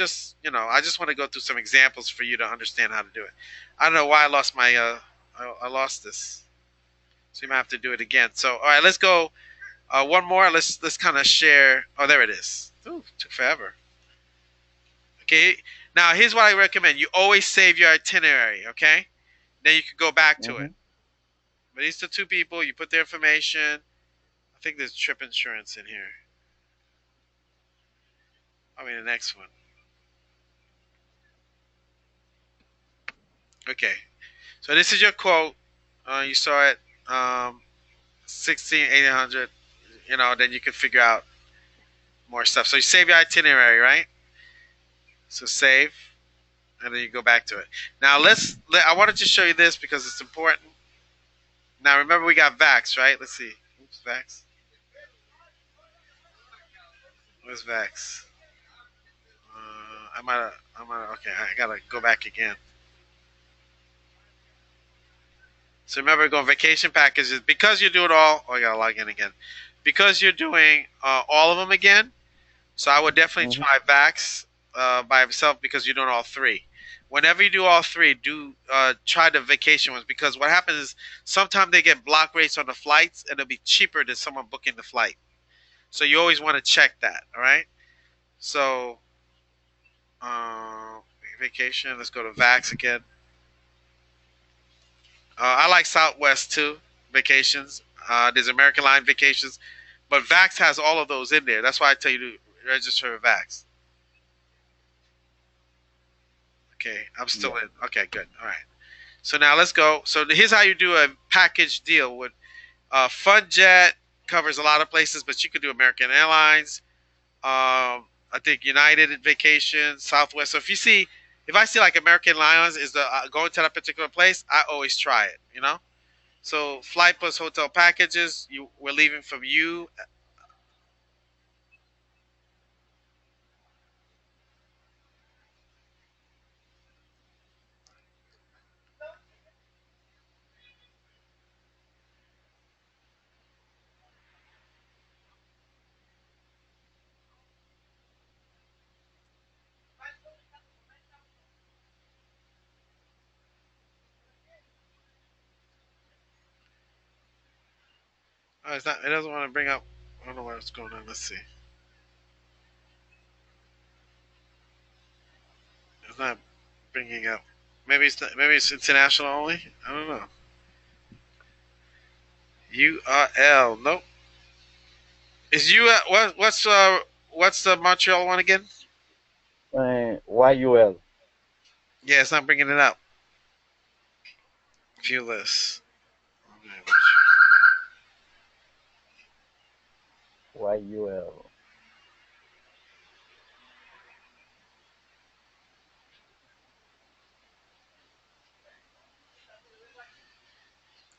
Speaker 1: just want to go through some examples for you to understand how to do it. I don't know why I lost my I lost this. So you might have to do it again. So all right, let's go one more. Let's kind of share. Oh, there it is. Ooh, took forever. Okay. Now here's what I recommend. You always save your itinerary. Okay. Then you can go back to it.
Speaker 2: Mm-hmm.
Speaker 1: But these are two people. You put their information. I think there's trip insurance in here. I mean the next one. Okay. So this is your quote. You saw it. 16, 1800. Then you can figure out more stuff. So you save your itinerary, right? So save, and then you go back to it. Now I wanted to show you this because it's important. Now remember we got Vax, right? Let's see. Oops, Vax. Where's Vax? Okay, I gotta go back again. So remember, going vacation packages because you're doing all. Oh, I gotta log in again. Because you're doing all of them again. So I would definitely
Speaker 2: Mm-hmm.
Speaker 1: try Vax by himself because you're doing all three. Whenever you do all three, do try the vacation ones because what happens is sometimes they get block rates on the flights and it'll be cheaper than someone booking the flight. So you always want to check that. All right. So uh, vacation. Let's go to Vax again. I like Southwest too. Vacations. There's American Line vacations, but Vax has all of those in there. That's why I tell you to register with Vax. Okay, I'm still
Speaker 2: Yeah.
Speaker 1: in. Okay, good. All right. So now let's go. So here's how you do a package deal with FunJet covers a lot of places, but you could do American Airlines. I think United Vacations, Southwest. So if I see like American Airlines is the going to that particular place, I always try it. So flight plus hotel packages. We're leaving from you. Oh, it's not. It doesn't want to bring up. I don't know what's going on. Let's see. It's not bringing up. Maybe it's international only. I don't know. URL. Nope. Is you what's the Montreal one again?
Speaker 2: YUL.
Speaker 1: Yeah, it's not bringing it up. View list.
Speaker 2: YUL.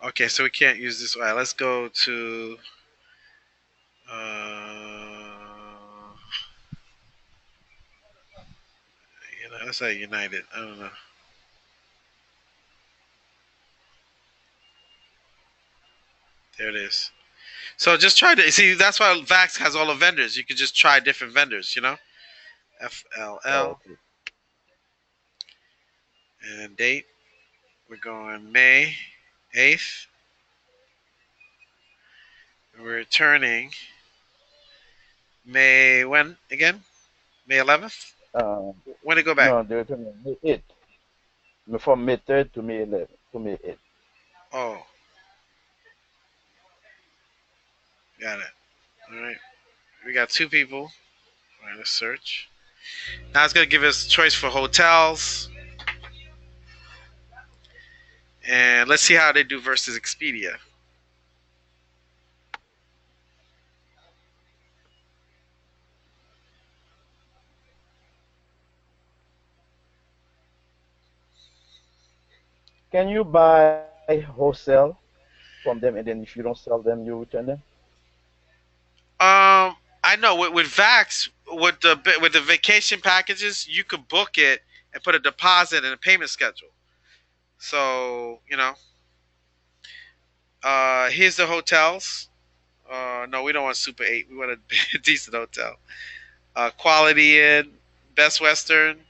Speaker 1: Okay, so we can't use this. All right, let's go to uh, let's say United. I don't know. There it is. So just try to see. That's why Vax has all the vendors. You could just try different vendors. FLL
Speaker 2: Okay.
Speaker 1: and date. We're going May 8th. We're returning May when again? May 11th.
Speaker 2: Uh,
Speaker 1: When to go back?
Speaker 2: no, they're returning May 8th. From May 3rd to May 11th to May 8th.
Speaker 1: Oh, got it. All right. We got two people. All right, let's search. Now it's gonna give us choice for hotels, and let's see how they do versus Expedia.
Speaker 2: Can you buy wholesale from them, and then if you don't sell them, you return them?
Speaker 1: I know with Vax with the vacation packages, you could book it and put a deposit and a payment schedule. So here's the hotels. No, we don't want Super 8. We want a decent hotel. Quality Inn, Best Western.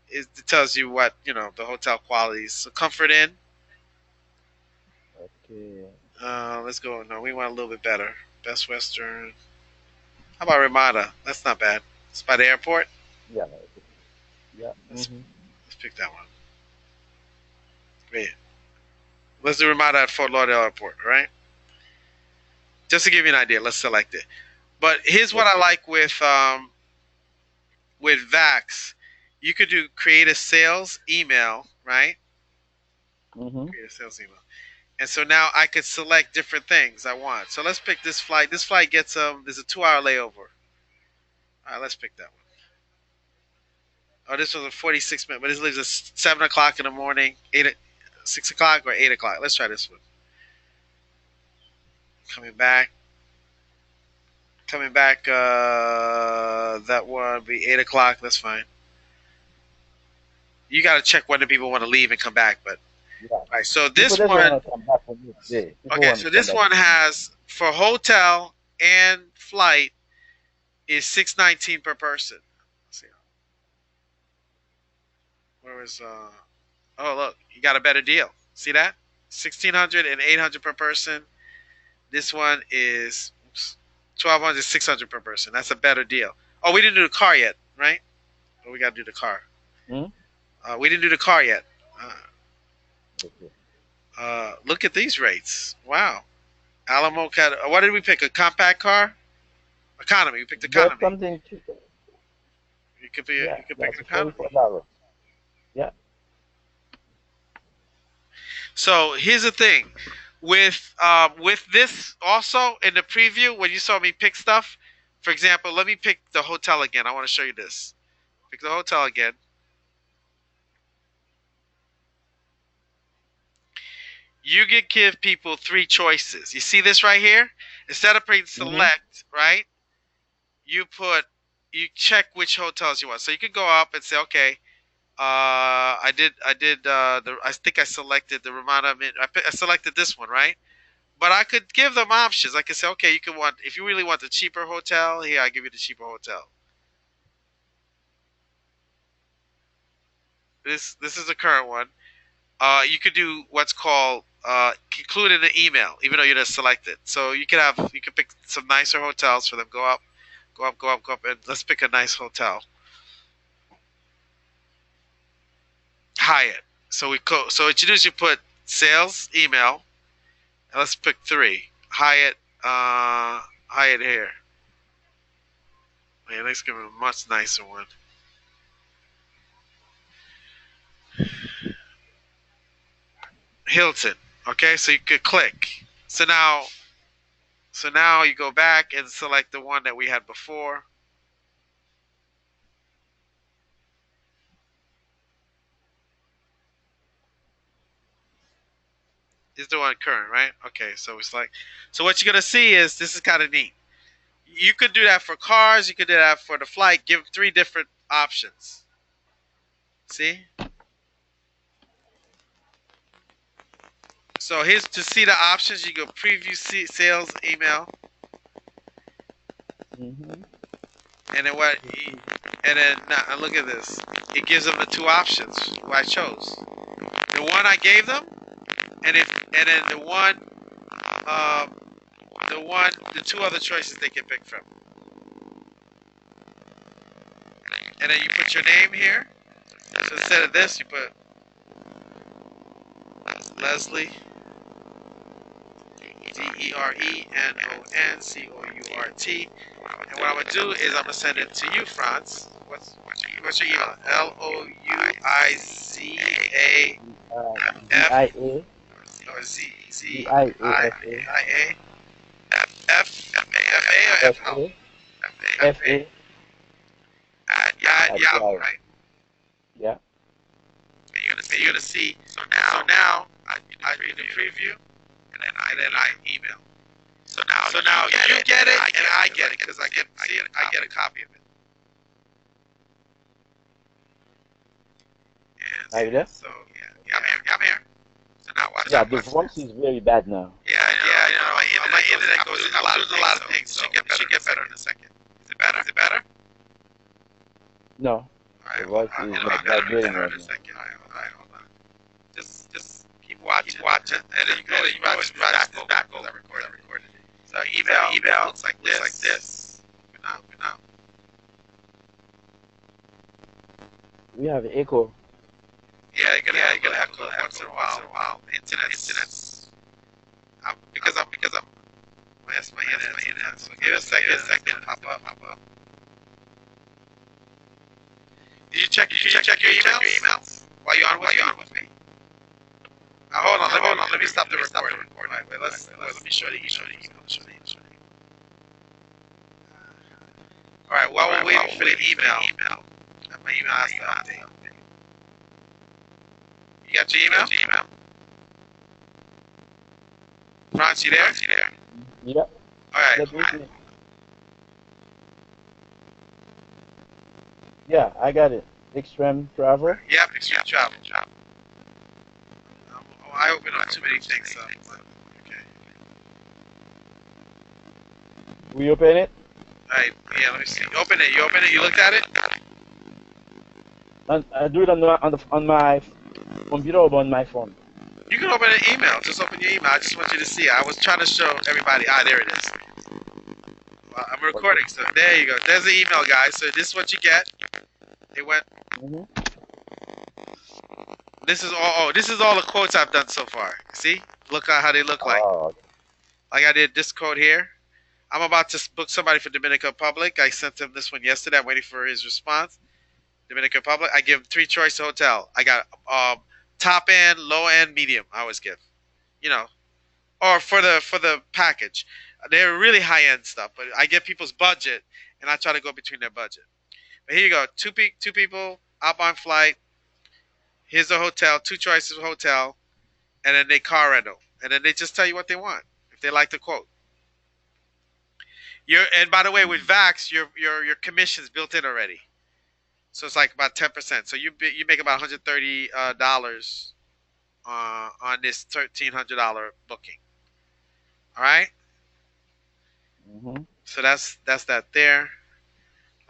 Speaker 1: It tells you what the hotel qualities. So Comfort Inn.
Speaker 2: Okay.
Speaker 1: Let's go. No, we want a little bit better. Best Western. How about Ramada? That's not bad. It's by the airport.
Speaker 2: Yeah. Yeah.
Speaker 1: Let's
Speaker 2: Mm-hmm.
Speaker 1: let's pick that one. Wait, let's do Ramada at Fort Lauderdale Airport. All right. Just to give you an idea, let's select it. But here's what I
Speaker 2: Okay.
Speaker 1: like with Vax. You could do create a sales email, right?
Speaker 2: Mm-hmm.
Speaker 1: Create a sales email. And so now I could select different things I want. So let's pick this flight. This flight gets there's a 2 hour layover. All right, let's pick that one. Oh, this was a 46 minute, but this leaves us 7 o'clock in the morning, 6 o'clock or 8 o'clock. Let's try this one. Coming back, coming back. That one be 8 o'clock. That's fine. You got to check when the people want to leave and come back. But
Speaker 2: Yeah.
Speaker 1: all right, so
Speaker 2: People
Speaker 1: this
Speaker 2: just
Speaker 1: one.
Speaker 2: want to come back for midday. People
Speaker 1: Okay,
Speaker 2: want
Speaker 1: so
Speaker 2: to come
Speaker 1: this
Speaker 2: back.
Speaker 1: one has for hotel and flight is 619 per person. Let's see, where is Oh, look, you got a better deal. See that? 1,600 and 800 per person. This one is 1,200, 600 per person. That's a better deal. Oh, we didn't do the car yet, right? Oh, we got to do the car.
Speaker 2: Hmm?
Speaker 1: We didn't do the car yet.
Speaker 2: Okay.
Speaker 1: Look at these rates. Wow. Alamo cat. What did we pick? A compact car? Economy. We picked
Speaker 2: But
Speaker 1: economy.
Speaker 2: something cheaper.
Speaker 1: You
Speaker 2: Yeah,
Speaker 1: could pick
Speaker 2: that's
Speaker 1: an economy.
Speaker 2: $44. Yeah.
Speaker 1: So here's the thing, with this also in the preview when you saw me pick stuff. For example, let me pick the hotel again. I want to show you this. Pick the hotel again. You could give people three choices. You see this right here? Instead of putting
Speaker 2: Mm-hmm.
Speaker 1: select, right? You put you check which hotels you want. So you could go up and say, okay, I think I selected the Ramada. I selected this one, right? But I could give them options. I could say, okay, you can want if you really want the cheaper hotel. Here, I give you the cheaper hotel. This is the current one. You could do what's called include in the email, even though you didn't select it. So you could pick some nicer hotels for them. Go up, go up, go up, go up, and let's pick a nice hotel. Hyatt. So what you do is you put sales email. And let's pick three. Hyatt. Hyatt here. Man, let's give him a much nicer one. Hilton. Okay, so you could click. So now you go back and select the one that we had before. Is the one current, right? Okay, so it's like, so what you're gonna see is this is kind of neat. You could do that for cars. You could do that for the flight. Give them three different options. See? So here's to see the options. You go preview sales email,
Speaker 2: Mhm.
Speaker 1: and then what?
Speaker 2: Mhm.
Speaker 1: And then now, look at this. It gives them the two options. What I chose, the one I gave them, and then um, the two other choices they can pick from. And then you put your name here. So instead of this, you put Leslie, Derenoncourt. And what I'm gonna do is I'm gonna send it to you, Franz. What's your email? Louiza F
Speaker 2: DIA
Speaker 1: or Z I
Speaker 2: DIAFA
Speaker 1: I A F A or F L
Speaker 2: FA
Speaker 1: F A
Speaker 2: FA
Speaker 1: at
Speaker 2: at
Speaker 1: Yahoo,
Speaker 2: Yahoo.
Speaker 1: right?
Speaker 2: Yeah.
Speaker 1: And you're gonna see. So now I do the preview, and then I email. So now you get it, and I get it because I get a copy of it.
Speaker 2: Are you
Speaker 1: And
Speaker 2: there?
Speaker 1: so yeah, I'm here. So now
Speaker 2: Yeah, the
Speaker 1: watch
Speaker 2: voice
Speaker 1: this.
Speaker 2: is very bad now.
Speaker 1: My internet goes a lot of things, so it should get better in a second. Is it better? Is it better?
Speaker 2: No,
Speaker 1: All
Speaker 2: the
Speaker 1: right, well,
Speaker 2: voice is
Speaker 1: it'll
Speaker 2: not
Speaker 1: be
Speaker 2: vibrating
Speaker 1: better in
Speaker 2: right
Speaker 1: a
Speaker 2: now.
Speaker 1: second. All right, hold on. Just keep watching, and then you go this back over. I recorded it. So email looks like this. Open up.
Speaker 2: We have echo.
Speaker 1: Yeah, you're gonna have to once in a while. Internet's because I'm that's my internet. So give it a second. Pop up. Did you check your emails while you're on with me? Hold on. Let me stop the recording. Wait, let me show the email. All right, while we're waiting for the email, my email has to update. You got your email? Franz, you there?
Speaker 2: Yeah.
Speaker 1: All right.
Speaker 2: Let me see. Yeah, I got it. Extreme travel.
Speaker 1: Yep, extreme travel. I open up too many things. Okay.
Speaker 2: We open it.
Speaker 1: All right. Yeah, let me see. Open it. You open it. You looked at it.
Speaker 2: And I do it on my computer or on my phone.
Speaker 1: You can open an email. Just open your email. I just want you to see it. I was trying to show everybody. There it is. I'm
Speaker 2: Okay.
Speaker 1: recording, so there you go. There's the email, guys. So this is what you get. It went.
Speaker 2: Hmm.
Speaker 1: This is all. Oh, this is all the quotes I've done so far. See? Look at how they look like.
Speaker 2: Oh,
Speaker 1: Like I did this quote here. I'm about to book somebody for Dominican Republic. I sent him this one yesterday. I'm waiting for his response. Dominican Republic. I give him three choice hotel. I got top end, low end, medium. I always give. You know, or for the package. They're really high end stuff, but I get people's budget, and I try to go between their budget. But here you go, two people, outbound flight. Here's the hotel, two choices of hotel, and then they car rental, and then they just tell you what they want if they like the quote. And by the way, with Vax, your commission's built in already, so it's like about 10%. So you make about $130 on this $1,300 booking. All right,
Speaker 2: hmm.
Speaker 1: so that's that there.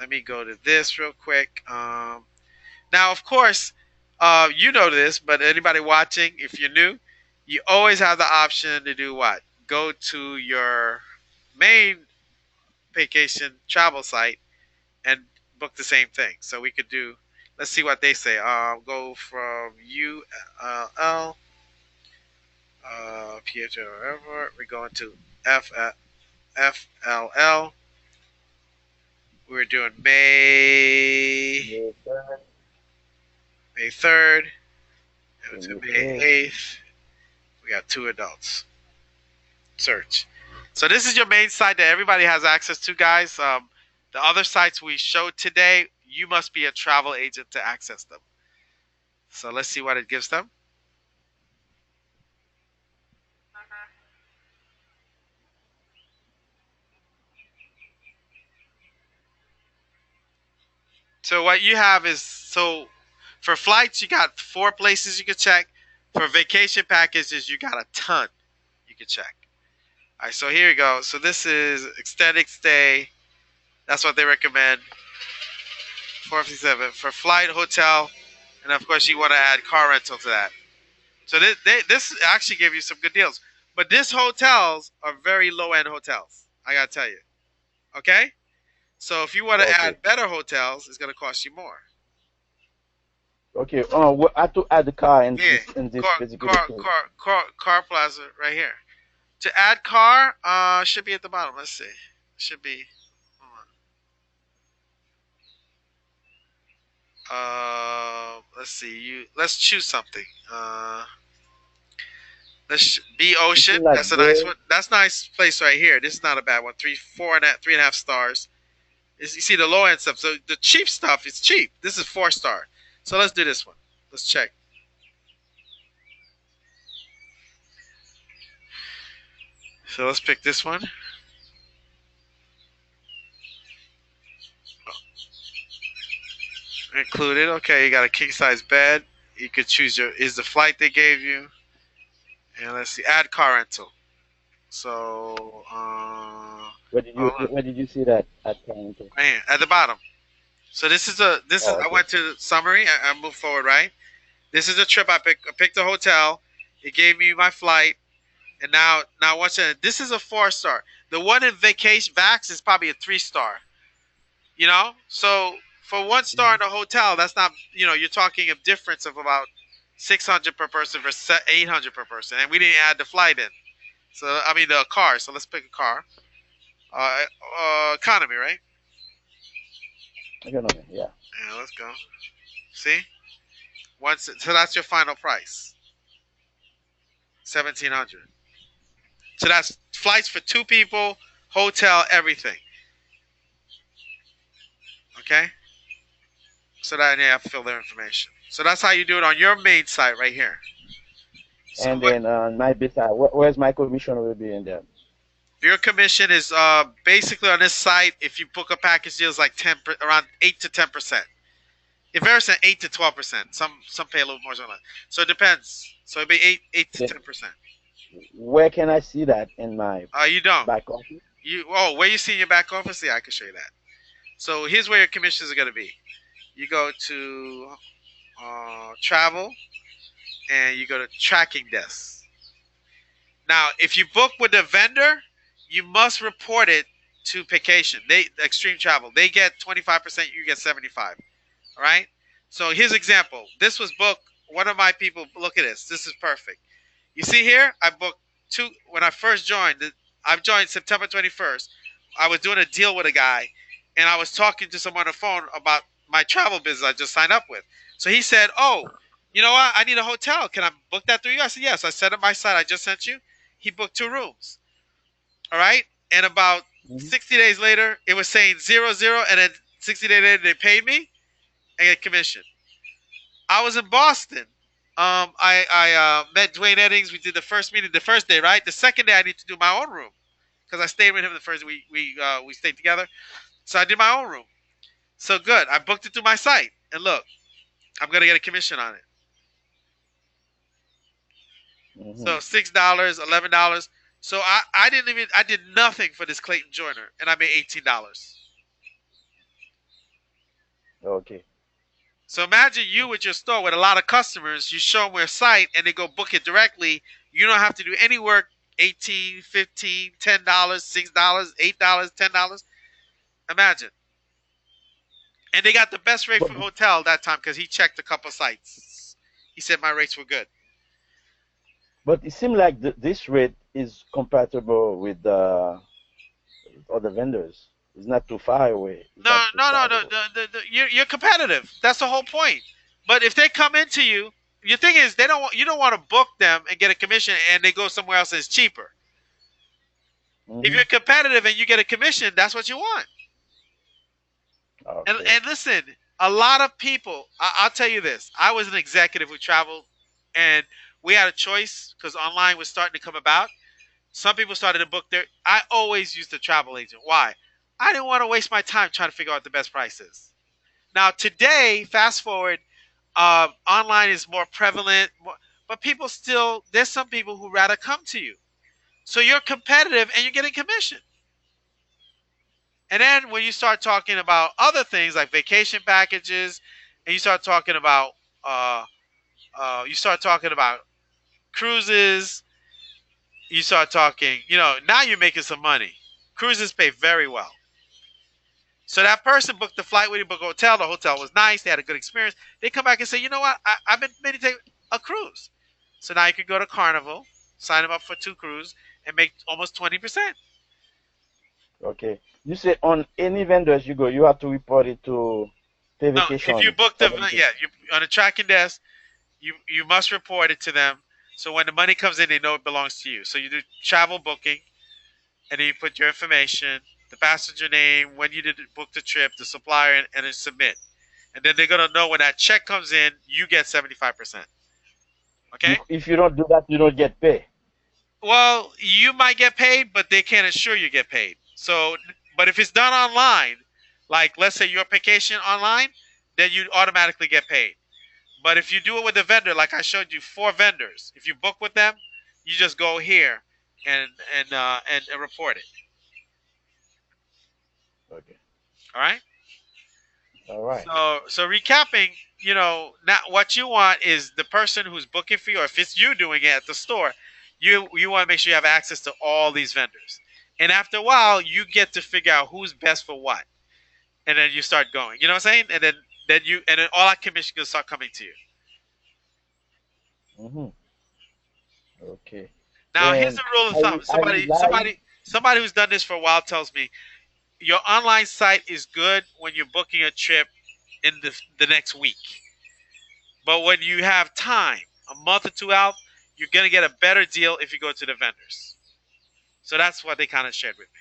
Speaker 1: Let me go to this real quick. Now, of course, you know this, but anybody watching, if you're new, you always have the option to do what? Go to your main vacation travel site and book the same thing. So we could do. Let's see what they say. Go from ULL, Pietro Airport. We're going to F FLL. We're doing
Speaker 2: May 3rd,
Speaker 1: May 3rd. And to
Speaker 2: May
Speaker 1: May
Speaker 2: 8th.
Speaker 1: 8th. We got two adults. Search. So this is your main site that everybody has access to, guys. The other sites we showed today, you must be a travel agent to access them. So let's see what it gives them. So what you have is for flights, you got four places you can check. For vacation packages, you got a ton you can check. All right, so here you go. So this is extended stay. That's what they recommend. 457 for flight, hotel, and of course you want to add car rental to that. So this actually gave you some good deals. But these hotels are very low end hotels. I gotta tell you. Okay. So if you want to
Speaker 2: Okay.
Speaker 1: add better hotels, it's gonna cost you more.
Speaker 2: Okay. I have to add the car
Speaker 1: Yeah.
Speaker 2: in this
Speaker 1: Car
Speaker 2: particular
Speaker 1: car
Speaker 2: case.
Speaker 1: car car car plaza right here. To add car, should be at the bottom. Let's see. Should be. Hold on. Let's see. Let's choose something. Let's be
Speaker 2: It
Speaker 1: Ocean.
Speaker 2: seems like
Speaker 1: That's a nice
Speaker 2: there.
Speaker 1: one. That's a nice place right here. This is not a bad one. Three and a half stars. You see the low end stuff. So the cheap stuff is cheap. This is 4 star. So let's do this one. Let's check. So let's pick this one. Included. Okay, you got a king size bed. You could choose your is the flight they gave you. And let's see, add car rental. So oh look,
Speaker 2: Where did you see that at Toronto?
Speaker 1: right here, at the bottom. So this is
Speaker 2: Oh,
Speaker 1: I
Speaker 2: okay.
Speaker 1: went to the summary. I moved forward, right? This is a trip I picked. I picked a hotel. It gave me my flight, and now once again, this is a 4 star. The one in Vacation Vax is probably a 3 star. You know, so for 1 star in
Speaker 2: Mhm.
Speaker 1: a hotel, that's not you're talking a difference of about 600 per person versus 800 per person, and we didn't add the flight in. So I mean the car. So let's pick a car. Uh, Economy, right?
Speaker 2: Economy. Yeah.
Speaker 1: Yeah, let's go. See, so that's your final price, 1,700. So that's flights for 2 people, hotel, everything. Okay. So that you have to fill their information. So that's how you do it on your main site right here. So
Speaker 2: And
Speaker 1: what
Speaker 2: then my beta. Where's my commission will be in there?
Speaker 1: your commission is basically on this site. If you book a package deal, is like around 8 to 10%. It varies at 8 to 12%. Some pay a little more, some less. So it depends. So it'd be eight to
Speaker 2: Then
Speaker 1: 10%.
Speaker 2: where can I see that in my
Speaker 1: You don't.
Speaker 2: back office?
Speaker 1: Where you see in your back office? Yeah, I can show you that. So here's where your commissions are gonna be. You go to travel and you go to tracking desk. Now, if you book with a vendor, you must report it to Vacation. Extreme Travel. They get 25%. You get 75. All right. So here's example. This was booked. One of my people. Look at this. This is perfect. You see here, I booked two when I first joined. I joined September 21st. I was doing a deal with a guy, and I was talking to someone on the phone about my travel business I just signed up with. So he said, "Oh, you know what? I need a hotel. Can I book that through you?" I said, "Yes." I set up my site I just sent you. He booked 2 rooms. All right, and about
Speaker 2: Hmm.
Speaker 1: 60 days later, it was saying 0 0, and then 60 days later they paid me and get commission. I was in Boston. I met Dwayne Eddings. We did the first meeting the first day, right? The second day, I need to do my own room because I stayed with him the first. We stayed together, so I did my own room. So good. I booked it through my site, and look, I'm gonna get a commission on it.
Speaker 2: Hmm.
Speaker 1: So $6, $11. So I did nothing for this Clayton Joyner, and I made $18.
Speaker 2: Okay.
Speaker 1: So imagine you with your store with a lot of customers. You show them your site, and they go book it directly. You don't have to do any work. 18, 15, $10, $6, $8, $10. Imagine. And they got the best rate
Speaker 2: But
Speaker 1: for hotel that time because he checked a couple sites. He said my rates were good.
Speaker 2: but it seems like this rate is compatible with the other vendors. It's not too far away. It's
Speaker 1: No,
Speaker 2: not too
Speaker 1: no, no,
Speaker 2: far
Speaker 1: no.
Speaker 2: away.
Speaker 1: You're competitive. That's the whole point. But if they come into you, your thing is you don't want to book them and get a commission and they go somewhere else that's cheaper. If
Speaker 2: Hmm.
Speaker 1: you're competitive and you get a commission, that's what you want.
Speaker 2: Okay.
Speaker 1: And listen, a lot of people. I'll tell you this. I was an executive who traveled, and we had a choice because online was starting to come about. Some people started to book their. I always used a travel agent. Why? I didn't want to waste my time trying to figure out the best prices. Now today, fast forward, online is more prevalent, but people still, there's some people who rather come to you. So you're competitive and you're getting commission. And then when you start talking about other things like vacation packages, and uh, you start talking about cruises, you start talking, now you're making some money. Cruises pay very well. So that person booked the flight with you, booked a hotel. The hotel was nice. They had a good experience. They come back and say, you know what? I've been meaning to take a cruise. So now you can go to Carnival, sign them up for 2 cruises, and make almost 20%.
Speaker 2: Okay. You say on any vendors you go, you have to report it to pay
Speaker 1: No, if you
Speaker 2: vacation
Speaker 1: book
Speaker 2: for
Speaker 1: the
Speaker 2: them to.
Speaker 1: yeah, you on the tracking desk, you must report it to them. So when the money comes in, they know it belongs to you. So you do travel booking, and then you put your information, the passenger name, when you did book the trip, the supplier, and then submit. And then they're gonna know when that check comes in, you get 75%. Okay.
Speaker 2: If you don't do that, you don't get paid.
Speaker 1: Well, you might get paid, but they can't assure you get paid. So, but if it's done online, like let's say your application online, then you automatically get paid. But if you do it with a vendor, like I showed you 4 vendors, if you book with them, you just go here and and report it.
Speaker 2: Okay.
Speaker 1: All right.
Speaker 2: All right.
Speaker 1: So recapping, now what you want is the person who's booking for you, or if it's you doing it at the store, you want to make sure you have access to all these vendors. And after a while, you get to figure out who's best for what, and then you start going. You know what I'm saying? And then all that commission will start coming to you.
Speaker 2: Mm-hmm. Okay.
Speaker 1: Now here's
Speaker 2: And
Speaker 1: a rule of
Speaker 2: I
Speaker 1: thumb.
Speaker 2: I like.
Speaker 1: Somebody who's done this for a while tells me your online site is good when you're booking a trip in the next week. But when you have time, a month or two out, you're gonna get a better deal if you go to the vendors. So that's what they kind of shared with me.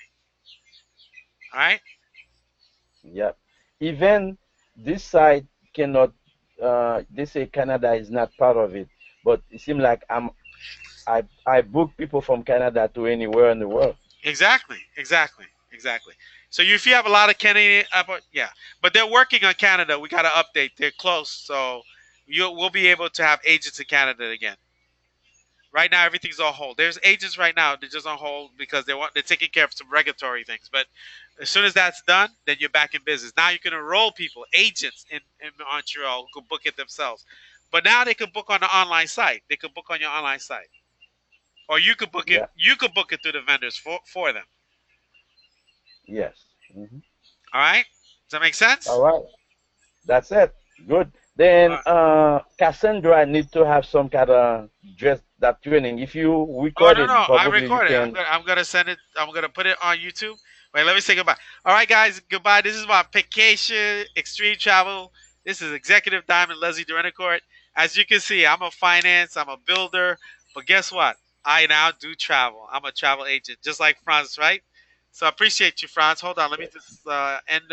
Speaker 1: All right.
Speaker 2: Yeah. Even this side cannot. They say Canada is not part of it, but it seems like I book people from Canada to anywhere in the world.
Speaker 1: Exactly. So if you have a lot of Canadian, yeah, but they're working on Canada. We got to update. They're close, so we'll be able to have agents in Canada again. Right now, everything's on hold. There's agents right now. They're just on hold because they're taking care of some regulatory things. But as soon as that's done, then you're back in business. Now you can enroll people, agents in Montreal who can book it themselves. But now they can book on the online site. They can book on your online site, or you could book it.
Speaker 2: Yeah.
Speaker 1: You could book it through the vendors for them.
Speaker 2: Yes. Hmm.
Speaker 1: All right. Does that make
Speaker 2: All
Speaker 1: sense?
Speaker 2: right. That's it. Good.
Speaker 1: Uh,
Speaker 2: Then Cassandra need to have some kind of dress that training. If you
Speaker 1: oh
Speaker 2: record
Speaker 1: no,
Speaker 2: it,
Speaker 1: no, I
Speaker 2: probably you
Speaker 1: recorded.
Speaker 2: can.
Speaker 1: I'm gonna send it. I'm gonna put it on YouTube. Wait, let me say goodbye. All right, guys, goodbye. This is my vacation, extreme travel. This is Executive Diamond Leslie Derenoncourt. As you can see, I'm a finance, I'm a builder, but guess what? I now do travel. I'm a travel agent, just like Franz, right? So I appreciate you, Franz. Hold on, let me just end.